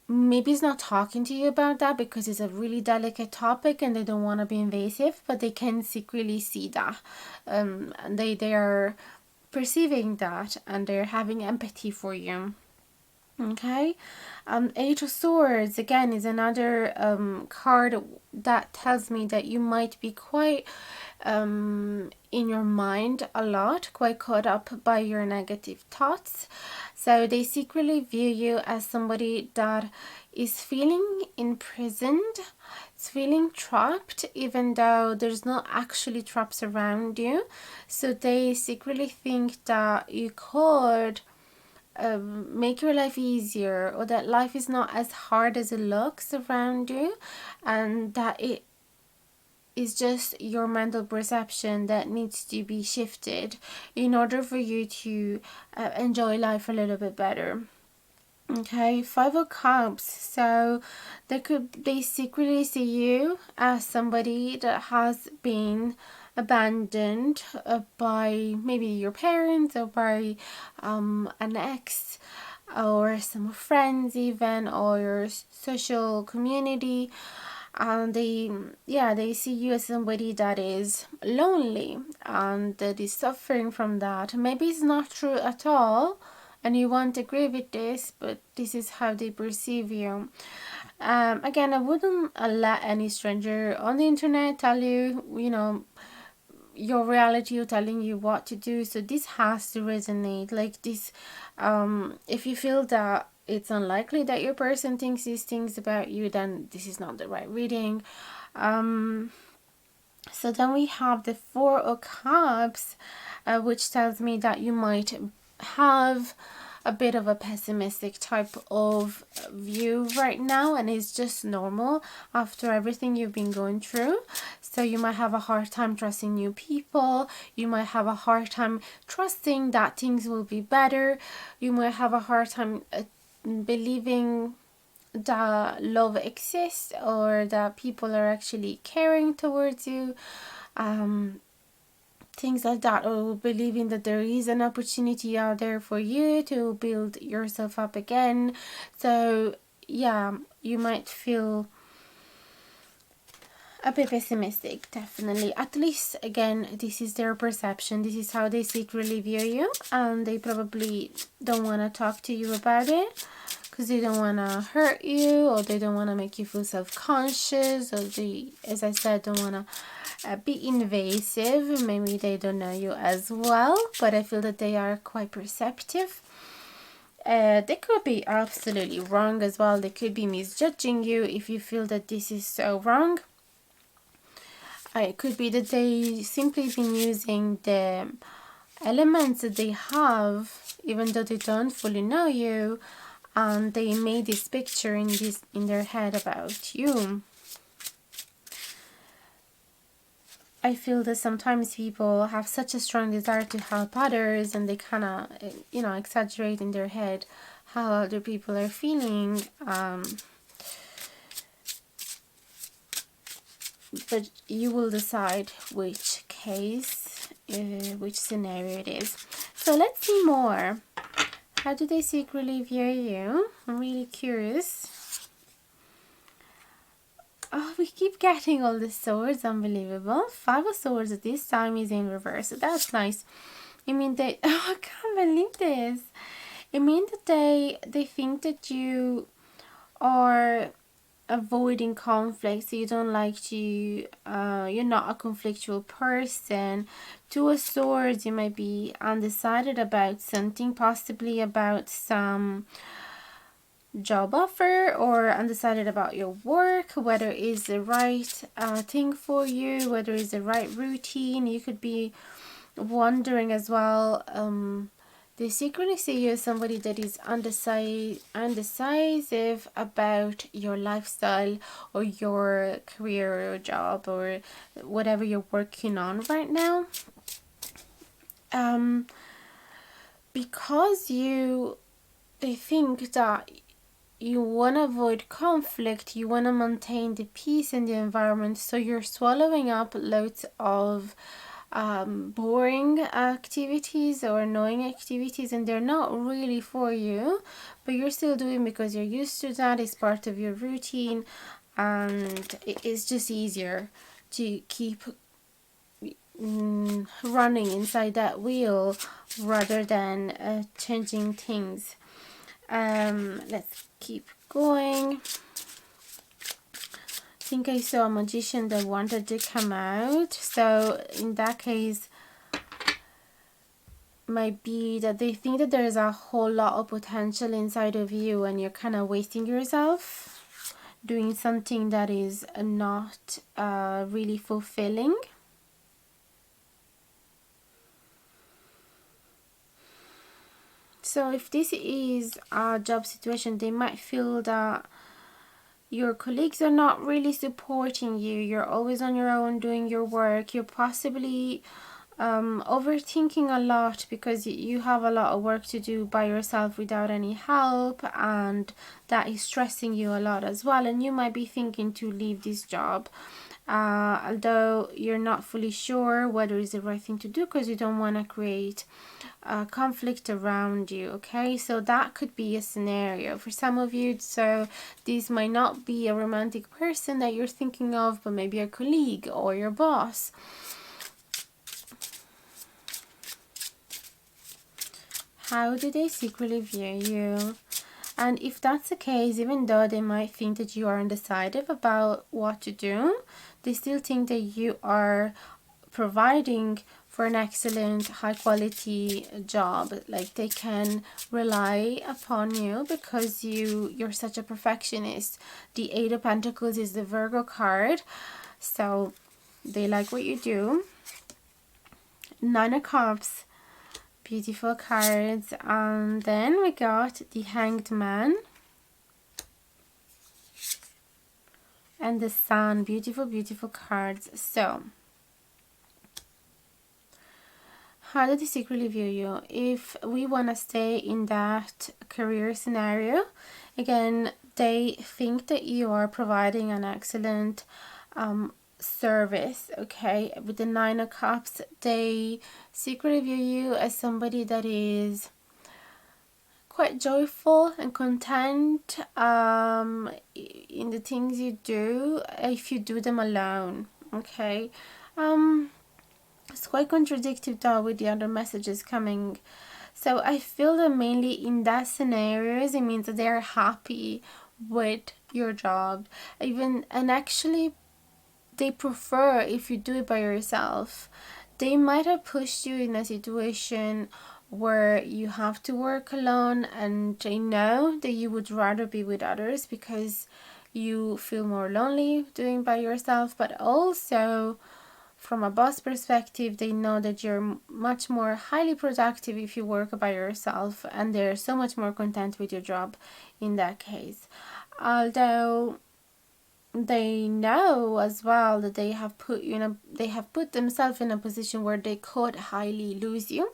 maybe is not talking to you about that because it's a really delicate topic and they don't want to be invasive, but they can secretly see that. They are perceiving that, and they're having empathy for you. Okay, Eight of Swords again is another card that tells me that you might be quite in your mind a lot, quite caught up by your negative thoughts. So they secretly view you as somebody that is feeling imprisoned, it's feeling trapped, even though there's not actually traps around you. So they secretly think that you could make your life easier, or that life is not as hard as it looks around you, and that it is just your mental perception that needs to be shifted in order for you to enjoy life a little bit better. Okay, Five of Cups. So they secretly see you as somebody that has been abandoned by maybe your parents, or by an ex, or some friends even, or your social community. And they see you as somebody that is lonely and that is suffering from that. Maybe it's not true at all, and you won't agree with this, but this is how they perceive you. Again, I wouldn't let any stranger on the internet tell you, you know, your reality, or telling you what to do. So this has to resonate like this. If you feel that it's unlikely that your person thinks these things about you, then this is not the right reading. So then we have the Four of Cups, which tells me that you might have a bit of a pessimistic type of view right now, and it's just normal after everything you've been going through. So you might have a hard time trusting new people, you might have a hard time trusting that things will be better, you might have a hard time believing that love exists, or that people are actually caring towards you, things like that, or believing that there is an opportunity out there for you to build yourself up again. So yeah, you might feel a bit pessimistic, definitely. At least, again, this is their perception, this is how they secretly view you, and they probably don't want to talk to you about it because they don't want to hurt you, or they don't want to make you feel self-conscious, or they, as I said, don't want to be invasive. Maybe they don't know you as well, but I feel that they are quite perceptive. They could be absolutely wrong as well. They could be misjudging you if you feel that this is so wrong. It could be that they simply been using the elements that they have, even though they don't fully know you, and they made this picture in their head about you. I feel that sometimes people have such a strong desire to help others, and they kind of, exaggerate in their head how other people are feeling. But you will decide which case, which scenario it is. So let's see more. How do they secretly view you? I'm really curious. Oh, we keep getting all the swords. Unbelievable. 5 of swords this time is in reverse. So that's nice. I mean, I can't believe this. I mean that they think that you are avoiding conflict, so you don't like to, you're not a conflictual person. 2 of swords, you might be undecided about something, possibly about some job offer, or undecided about your work, whether it's the right thing for you, whether it's the right routine. You could be wondering as well. They secretly see you as somebody that is undecisive about your lifestyle or your career or your job or whatever you're working on right now. Because they think that you want to avoid conflict, you want to maintain the peace in the environment, so you're swallowing up loads of boring activities or annoying activities, and they're not really for you, but you're still doing because you're used to that. It's part of your routine, and it's just easier to keep running inside that wheel rather than changing things. Let's keep going. I think I saw a magician that wanted to come out, so in that case might be that they think that there's a whole lot of potential inside of you, and you're kind of wasting yourself doing something that is not really fulfilling. So if this is a job situation, they might feel that your colleagues are not really supporting you. You're always on your own doing your work. You're possibly overthinking a lot because you have a lot of work to do by yourself without any help, and that is stressing you a lot as well. And you might be thinking to leave this job, although you're not fully sure whether it's the right thing to do because you don't want to create conflict around you. Okay, so that could be a scenario for some of you. So this might not be a romantic person that you're thinking of, but maybe a colleague or your boss. How do they secretly view you? And if that's the case, even though they might think that you are undecided about what to do, they still think that you are providing for an excellent, high quality job. Like they can rely upon you because you're such a perfectionist. The 8 of Pentacles is the Virgo card, so they like what you do. 9 of Cups, beautiful cards. And then we got the Hanged Man and the Sun. Beautiful, beautiful cards. So how do they secretly view you? If we want to stay in that career scenario, again, they think that you are providing an excellent service. Okay, with the 9 of Cups, they secretly view you as somebody that is quite joyful and content in the things you do if you do them alone. Okay, it's quite contradictory though with the other messages coming. So I feel that mainly in that scenarios, it means that they're happy with your job, and actually they prefer if you do it by yourself. They might have pushed you in a situation where you have to work alone, and they know that you would rather be with others because you feel more lonely doing by yourself. But also from a boss perspective, they know that you're much more highly productive if you work by yourself, and they're so much more content with your job in that case. Although they know as well that they have put themselves in a position where they could highly lose you.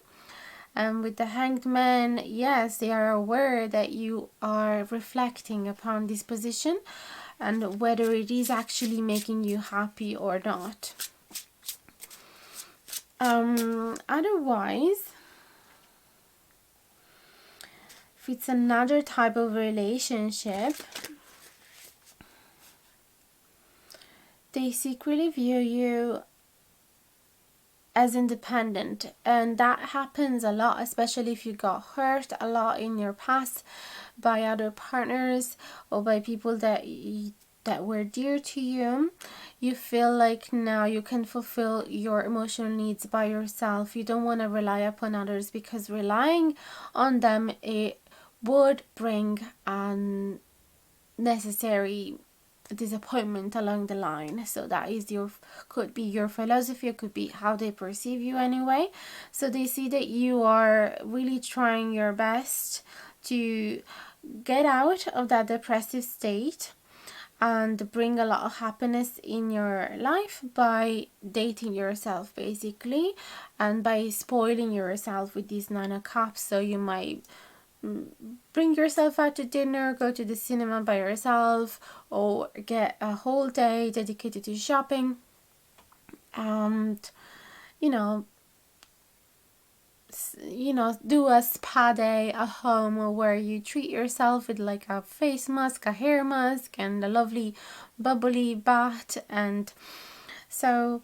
And with the Hanged Man, yes, they are aware that you are reflecting upon this position and whether it is actually making you happy or not. Otherwise, if it's another type of relationship, they secretly view you as independent, and that happens a lot, especially if you got hurt a lot in your past by other partners or by people that were dear to you. You feel like now you can fulfill your emotional needs by yourself. You don't want to rely upon others, because relying on them, it would bring unnecessary disappointment along the line. So that is could be your philosophy, it could be how they perceive you anyway. So they see that you are really trying your best to get out of that depressive state and bring a lot of happiness in your life by dating yourself, basically, and by spoiling yourself with these 9 of Cups. So you might bring yourself out to dinner, go to the cinema by yourself, or get a whole day dedicated to shopping, and do a spa day at home where you treat yourself with like a face mask, a hair mask, and a lovely bubbly bath. And so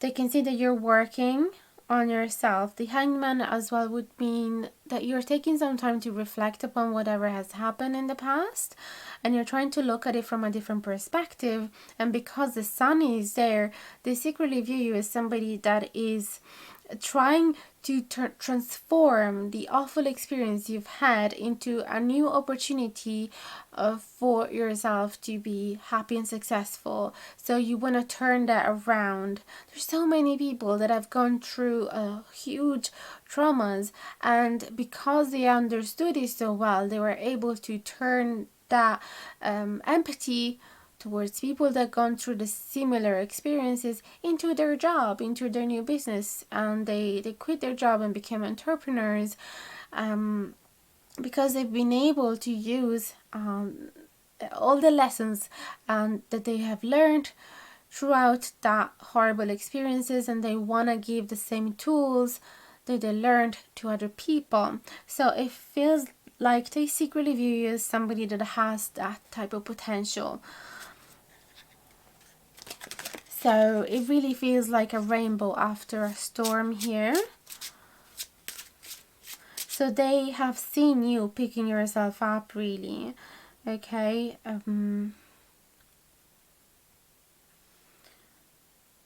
they can see that you're working on yourself. The Hangman as well would mean that you're taking some time to reflect upon whatever has happened in the past, and you're trying to look at it from a different perspective. And because the Sun is there, they secretly view you as somebody that is trying to transform the awful experience you've had into a new opportunity for yourself to be happy and successful. So you want to turn that around. There's so many people that have gone through huge traumas, and because they understood it so well, they were able to turn that empathy towards people that gone through the similar experiences into their job, into their new business, and they quit their job and became entrepreneurs, because they've been able to use all the lessons that they have learned throughout that horrible experiences, and they want to give the same tools that they learned to other people. So it feels like they secretly view you as somebody that has that type of potential. So it really feels like a rainbow after a storm here. So they have seen you picking yourself up, really. Okay.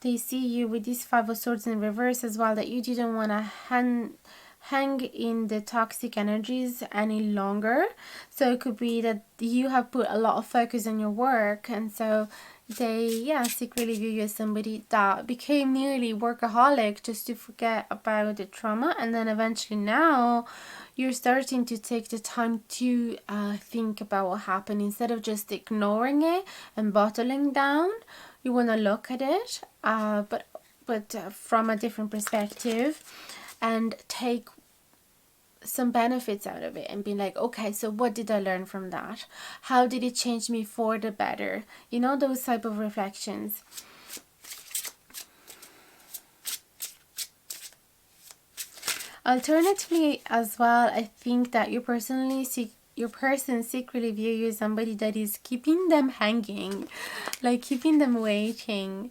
They see you with this 5 of Swords in reverse as well, that you didn't want to hang in the toxic energies any longer. So it could be that you have put a lot of focus on your work, and so they secretly view you as somebody that became nearly workaholic just to forget about the trauma. And then eventually now you're starting to take the time to think about what happened, instead of just ignoring it and bottling down. You want to look at it, but from a different perspective, and take some benefits out of it, and be like, okay, so what did I learn from that? How did it change me for the better? Those type of reflections. Alternatively as well, I think that your person secretly view you as somebody that is keeping them hanging, like keeping them waiting.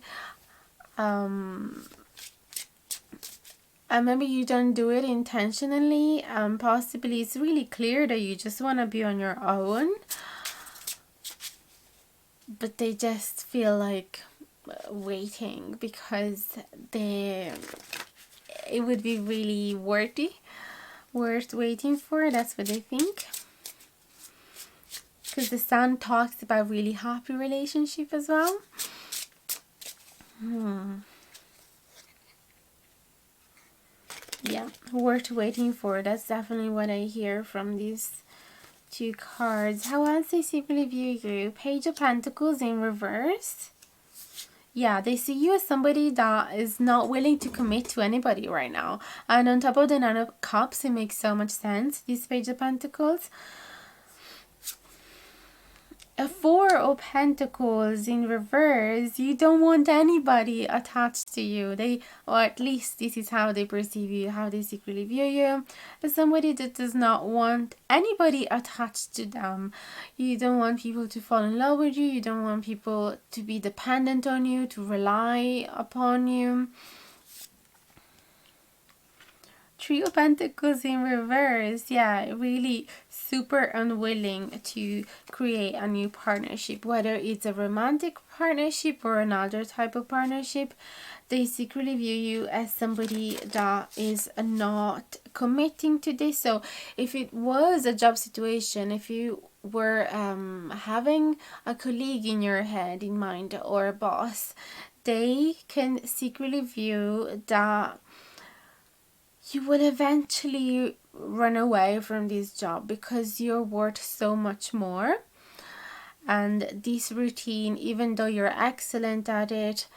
And maybe you don't do it intentionally. Possibly it's really clear that you just want to be on your own, but they just feel like waiting because it would be really worth waiting for. That's what they think. Because the Sun talks about really happy relationship as well. Yeah, worth waiting for. That's definitely what I hear from this 2 cards. How else they secretly view you? Page of Pentacles in reverse. Yeah, they see you as somebody that is not willing to commit to anybody right now. And on top of the Nine of Cups, it makes so much sense, this Page of Pentacles. A 4 of Pentacles in reverse. You don't want anybody attached to you. Or at least this is how they perceive you, how they secretly view you. As somebody that does not want anybody attached to them. You don't want people to fall in love with you. You don't want people to be dependent on you, to rely upon you. 3 of Pentacles in reverse. Yeah, really super unwilling to create a new partnership, whether it's a romantic partnership or another type of partnership. They secretly view you as somebody that is not committing to this. So if it was a job situation, if you were having a colleague in your head, in mind, or a boss, they can secretly view that you will eventually run away from this job because you're worth so much more. And this routine, even though you're excellent at it,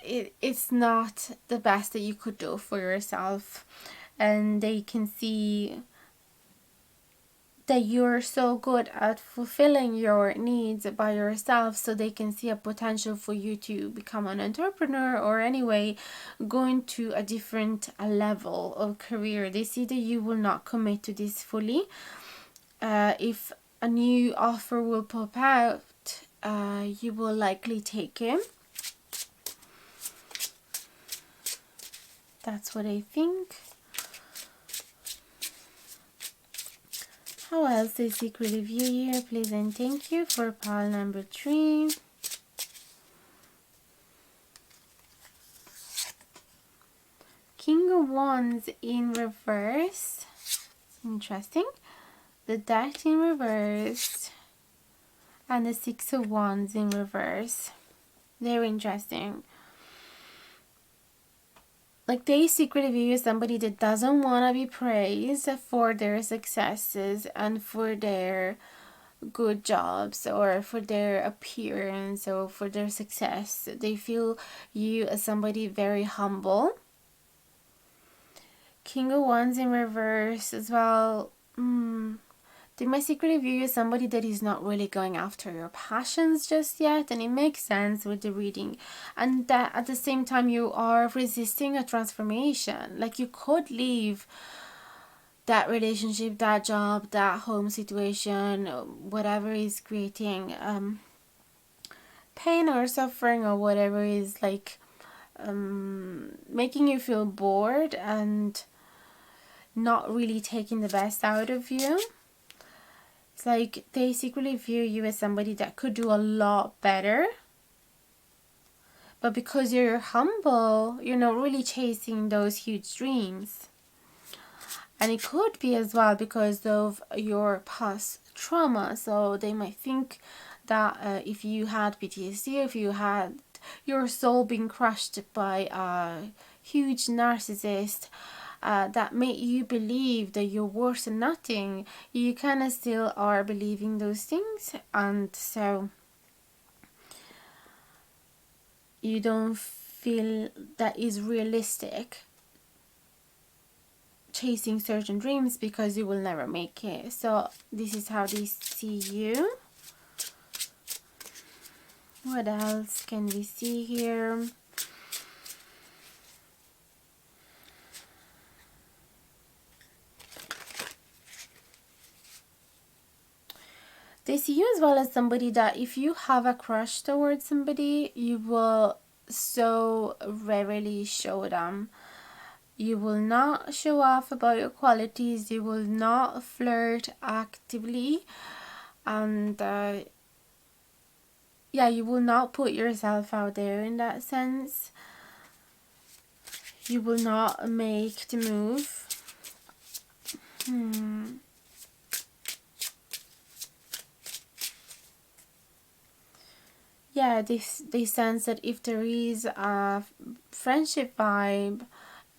it's not the best that you could do for yourself. And they can see that you're so good at fulfilling your needs by yourself, so they can see a potential for you to become an entrepreneur, or anyway going to a different level of career. They see that you will not commit to this fully. If a new offer will pop out, you will likely take it. That's what I think. How else they secretly view you? Please and thank you for pile number 3. King of Wands in reverse. Interesting. The Death in reverse. And the 6 of Wands in reverse. Very interesting. Like, they secretly view you as somebody that doesn't want to be praised for their successes and for their good jobs or for their appearance or for their success. They feel you as somebody very humble. King of Wands in reverse as well. They might secretly view you as somebody that is not really going after your passions just yet, and it makes sense with the reading. And that at the same time you are resisting a transformation. Like, you could leave that relationship, that job, that home situation, whatever is creating pain or suffering, or whatever is like making you feel bored and not really taking the best out of you. It's like they secretly view you as somebody that could do a lot better. But because you're humble, you're not really chasing those huge dreams. And it could be as well because of your past trauma. So they might think that if you had PTSD, if you had your soul being crushed by a huge narcissist, that made you believe that you're worth nothing, you kind of still are believing those things, and so you don't feel that is realistic chasing certain dreams because you will never make it. So this is how they see you. What else can we see here? They see you as well as somebody that if you have a crush towards somebody, you will so rarely show them. You will not show off about your qualities. You will not flirt actively. And yeah, you will not put yourself out there in that sense. You will not make the move. Yeah, they sense that if there is a friendship vibe,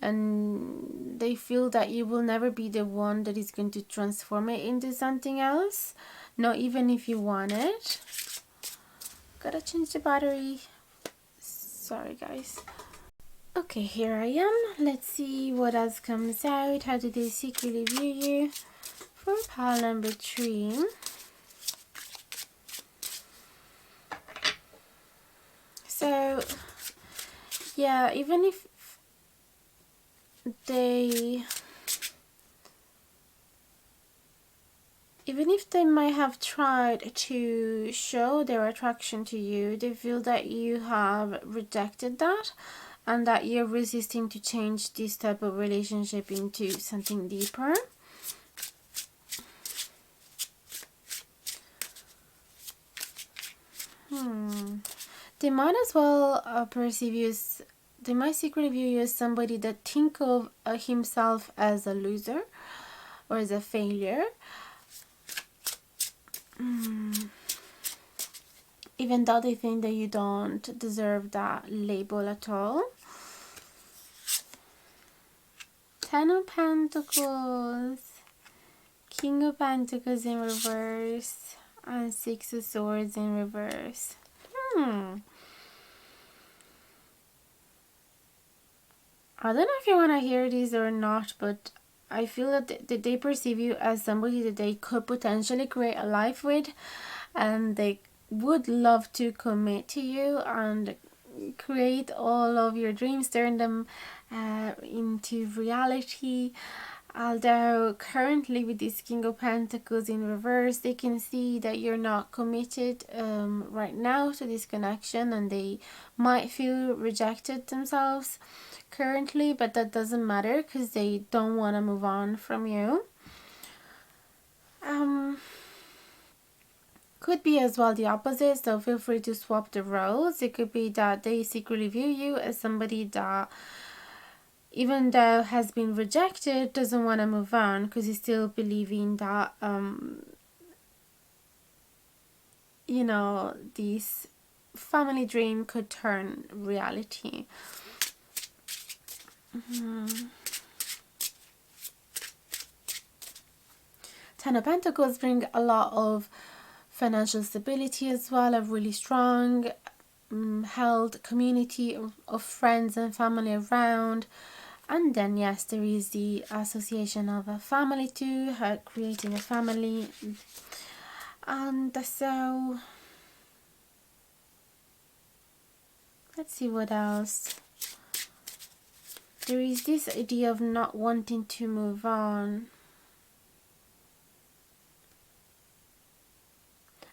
and they feel that you will never be the one that is going to transform it into something else, not even if you want it. Gotta change the battery. Sorry guys. Okay, here I am. Let's see what else comes out. How do they secretly view you? For pile number 3. So yeah, even if they might have tried to show their attraction to you, they feel that you have rejected that and that you're resisting to change this type of relationship into something deeper. They might as well perceive you as, they might secretly view you as somebody that think of himself as a loser or as a failure. Even though they think that you don't deserve that label at all. 10 of Pentacles, King of Pentacles in reverse, and 6 of Swords in reverse. I don't know if you want to hear this or not, but I feel that they perceive you as somebody that they could potentially create a life with, and they would love to commit to you and create all of your dreams, turn them into reality. Although currently with this King of Pentacles in reverse, they can see that you're not committed right now to this connection, and they might feel rejected themselves currently, but that doesn't matter because they don't want to move on from you. Could be as well the opposite, so feel free to swap the roles. It could be that they secretly view you as somebody that, even though has been rejected, doesn't want to move on because he's still believing that you know, this family dream could turn reality. Ten of Pentacles bring a lot of financial stability as well, a really strong held community of friends and family around. And then yes, there is the association of a family too, creating a family. And so let's see what else. There is this idea of not wanting to move on.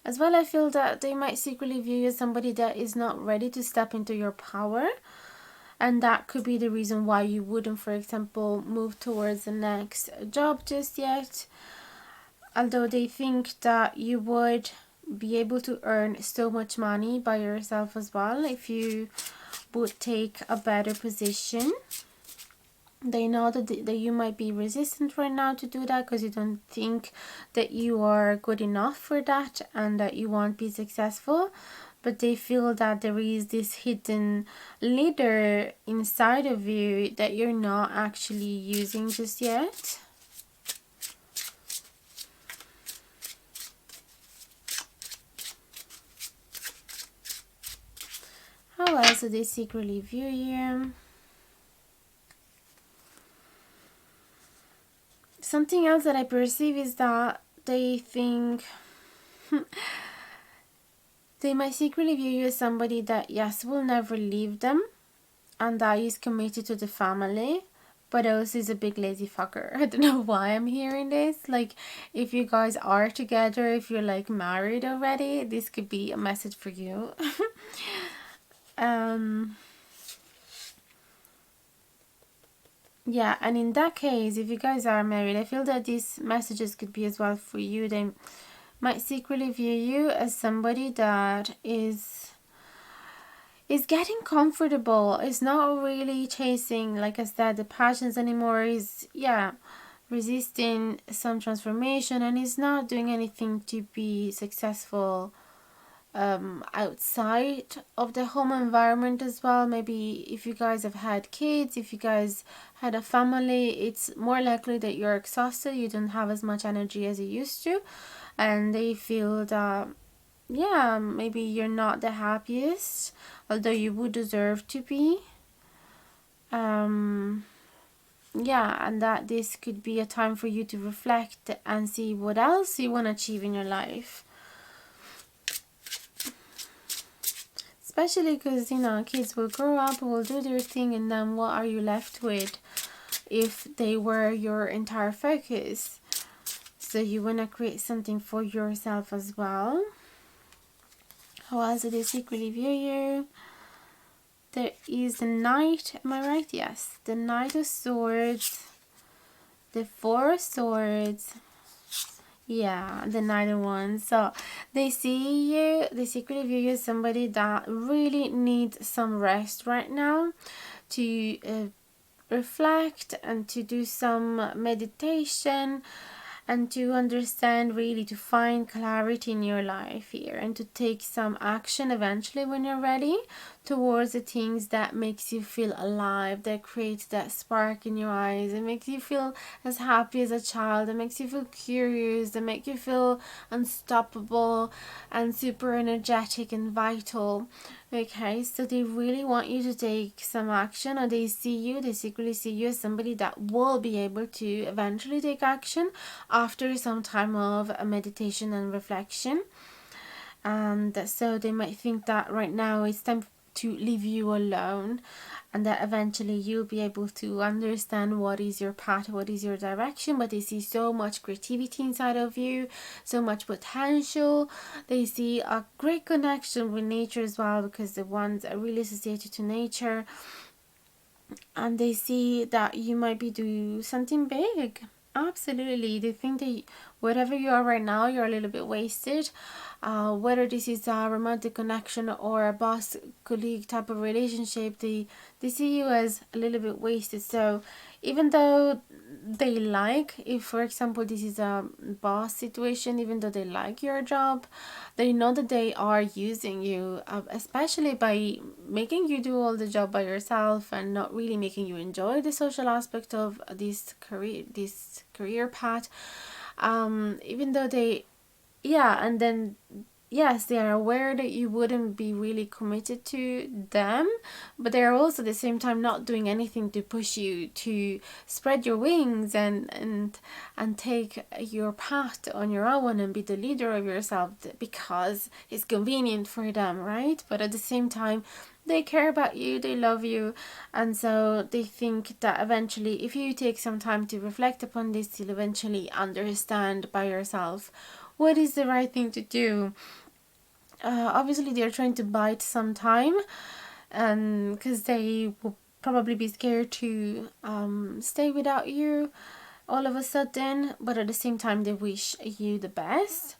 As well, I feel that they might secretly view you as somebody that is not ready to step into your power. And that could be the reason why you wouldn't, for example, move towards the next job just yet. Although they think that you would be able to earn so much money by yourself as well if you would take a better position. They know that you might be resistant right now to do that because you don't think that you are good enough for that and that you won't be successful. But they feel that there is this hidden leader inside of you that you're not actually using just yet. How else do they secretly view you? Something else that I perceive is that they think they might secretly view you as somebody that, yes, will never leave them and that is committed to the family, but also is a big lazy fucker. I don't know why I'm hearing this. Like, if you guys are together, if you're like married already, this could be a message for you. Yeah, and in that case, if you guys are married, I feel that these messages could be as well for you. They might secretly view you as somebody that is getting comfortable, is not really chasing, like I said, the passions anymore, is resisting some transformation, and is not doing anything to be successful outside of the home environment as well. Maybe if you guys have had kids, if you guys had a family, it's more likely that you're exhausted, you don't have as much energy as you used to, and they feel that, yeah, maybe you're not the happiest, although you would deserve to be. Yeah, and that this could be a time for you to reflect and see what else you want to achieve in your life. Especially because, you know, kids will grow up, will do their thing, and then what are you left with if they were your entire focus? So you want to create something for yourself as well. How else do they secretly view you? There is the Knight, am I right? Yes. The Knight of Swords, the Four of Swords, yeah, the Knight of Wands. So they see you, they secretly view you as somebody that really needs some rest right now, to reflect and to do some meditation and to understand, really to find clarity in your life here, and to take some action eventually when you're ready towards the things that makes you feel alive, that creates that spark in your eyes, it makes you feel as happy as a child, that makes you feel curious, that make you feel unstoppable and super energetic and vital. Okay, so they really want you to take some action, or they secretly see you as somebody that will be able to eventually take action after some time of meditation and reflection. And so they might think that right now it's time to leave you alone, and that eventually you'll be able to understand what is your path, what is your direction. But they see so much creativity inside of you, so much potential. They see a great connection with nature as well, because the ones are really associated to nature, and they see that you might be doing something big. Absolutely. They think that wherever you are right now, you're a little bit wasted. Whether this is a romantic connection or a boss colleague type of relationship, they see you as a little bit wasted. So even though they like, if for example this is a boss situation, even though they like your job, they know that they are using you, especially by making you do all the job by yourself and not really making you enjoy the social aspect of this career path. Even though they, yeah, and then yes, they are aware that you wouldn't be really committed to them, but they are also at the same time not doing anything to push you to spread your wings and take your path on your own and be the leader of yourself, because it's convenient for them, right? But at the same time, they care about you, they love you, and so they think that eventually if you take some time to reflect upon this, you'll eventually understand by yourself what is the right thing to do. Obviously they're trying to bide some time, and because they will probably be scared to stay without you all of a sudden, but at the same time they wish you the best.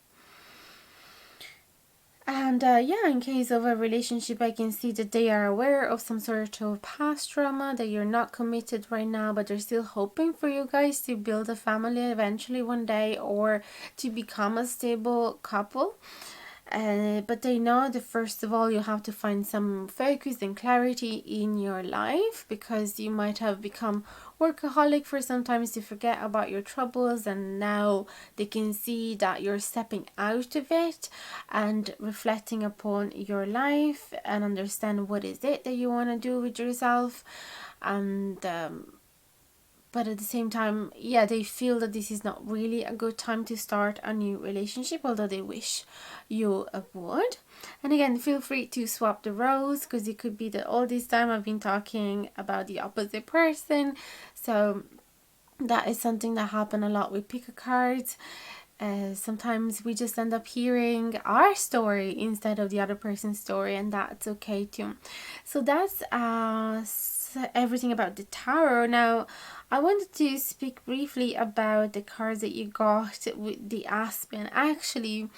And yeah, in case of a relationship, I can see that they are aware of some sort of past trauma, that you're not committed right now, but they're still hoping for you guys to build a family eventually one day, or to become a stable couple. But they know that first of all you have to find some focus and clarity in your life, because you might have become workaholic for sometimes to forget about your troubles, and now they can see that you're stepping out of it and reflecting upon your life and understand what is it that you want to do with yourself. And but at the same time, yeah, they feel that this is not really a good time to start a new relationship, although they wish you would. And again, feel free to swap the roles, because it could be that all this time I've been talking about the opposite person. So that is something that happens a lot with pick a cards. Sometimes we just end up hearing our story instead of the other person's story, and that's okay too. So that's everything about the tarot. Now I wanted to speak briefly about the cards that you got with the Aspen. Actually,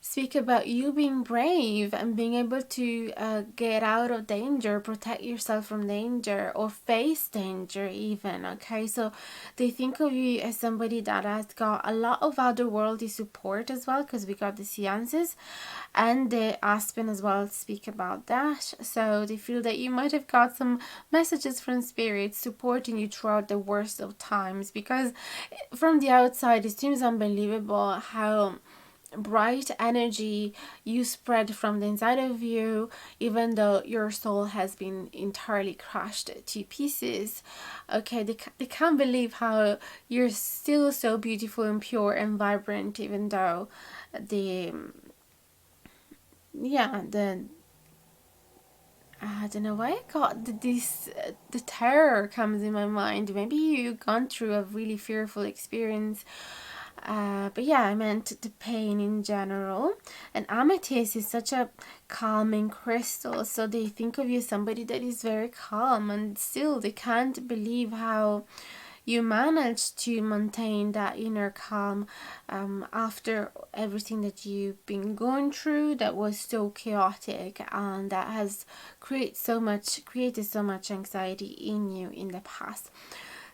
speak about you being brave and being able to get out of danger, protect yourself from danger, or face danger even. Okay, so they think of you as somebody that has got a lot of otherworldly support as well, because we got the seances and the Aspen as well speak about that. So they feel that you might have got some messages from spirits supporting you throughout the worst of times, because from the outside it seems unbelievable how bright energy you spread from the inside of you, even though your soul has been entirely crushed to pieces. Okay, they can't believe how you're still so beautiful and pure and vibrant, even though the yeah the I don't know why I got this the terror comes in my mind. Maybe you've gone through a really fearful experience. But yeah, I meant the pain in general. And amethyst is such a calming crystal, so they think of you as somebody that is very calm, and still they can't believe how you managed to maintain that inner calm after everything that you've been going through that was so chaotic and that has created so much anxiety in you in the past.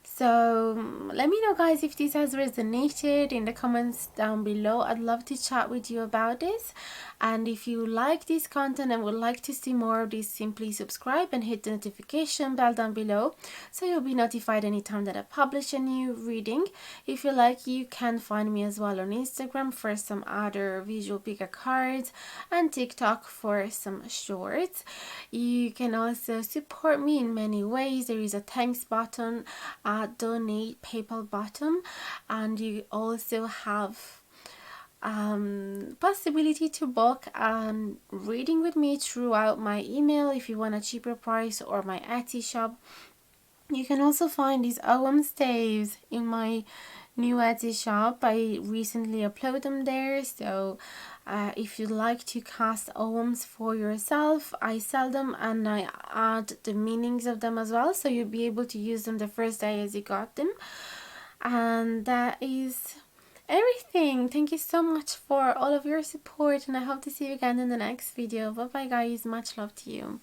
So let me know, guys, if this has resonated in the comments down below. I'd love to chat with you about this. And if you like this content and would like to see more of this, simply subscribe and hit the notification bell down below so you'll be notified anytime that I publish a new reading. If you like, you can find me as well on Instagram for some other visual picker cards and TikTok for some shorts. You can also support me in many ways. There is a thanks button, donate PayPal button, and you also have possibility to book reading with me throughout my email if you want a cheaper price, or my Etsy shop. You can also find these OM staves in my new Etsy shop. I recently uploaded them there, so if you'd like to cast OMs for yourself, I sell them and I add the meanings of them as well, so you'll be able to use them the first day as you got them. And that is everything. Thank you so much for all of your support, and I hope to see you again in the next video. Bye bye, guys. Much love to you.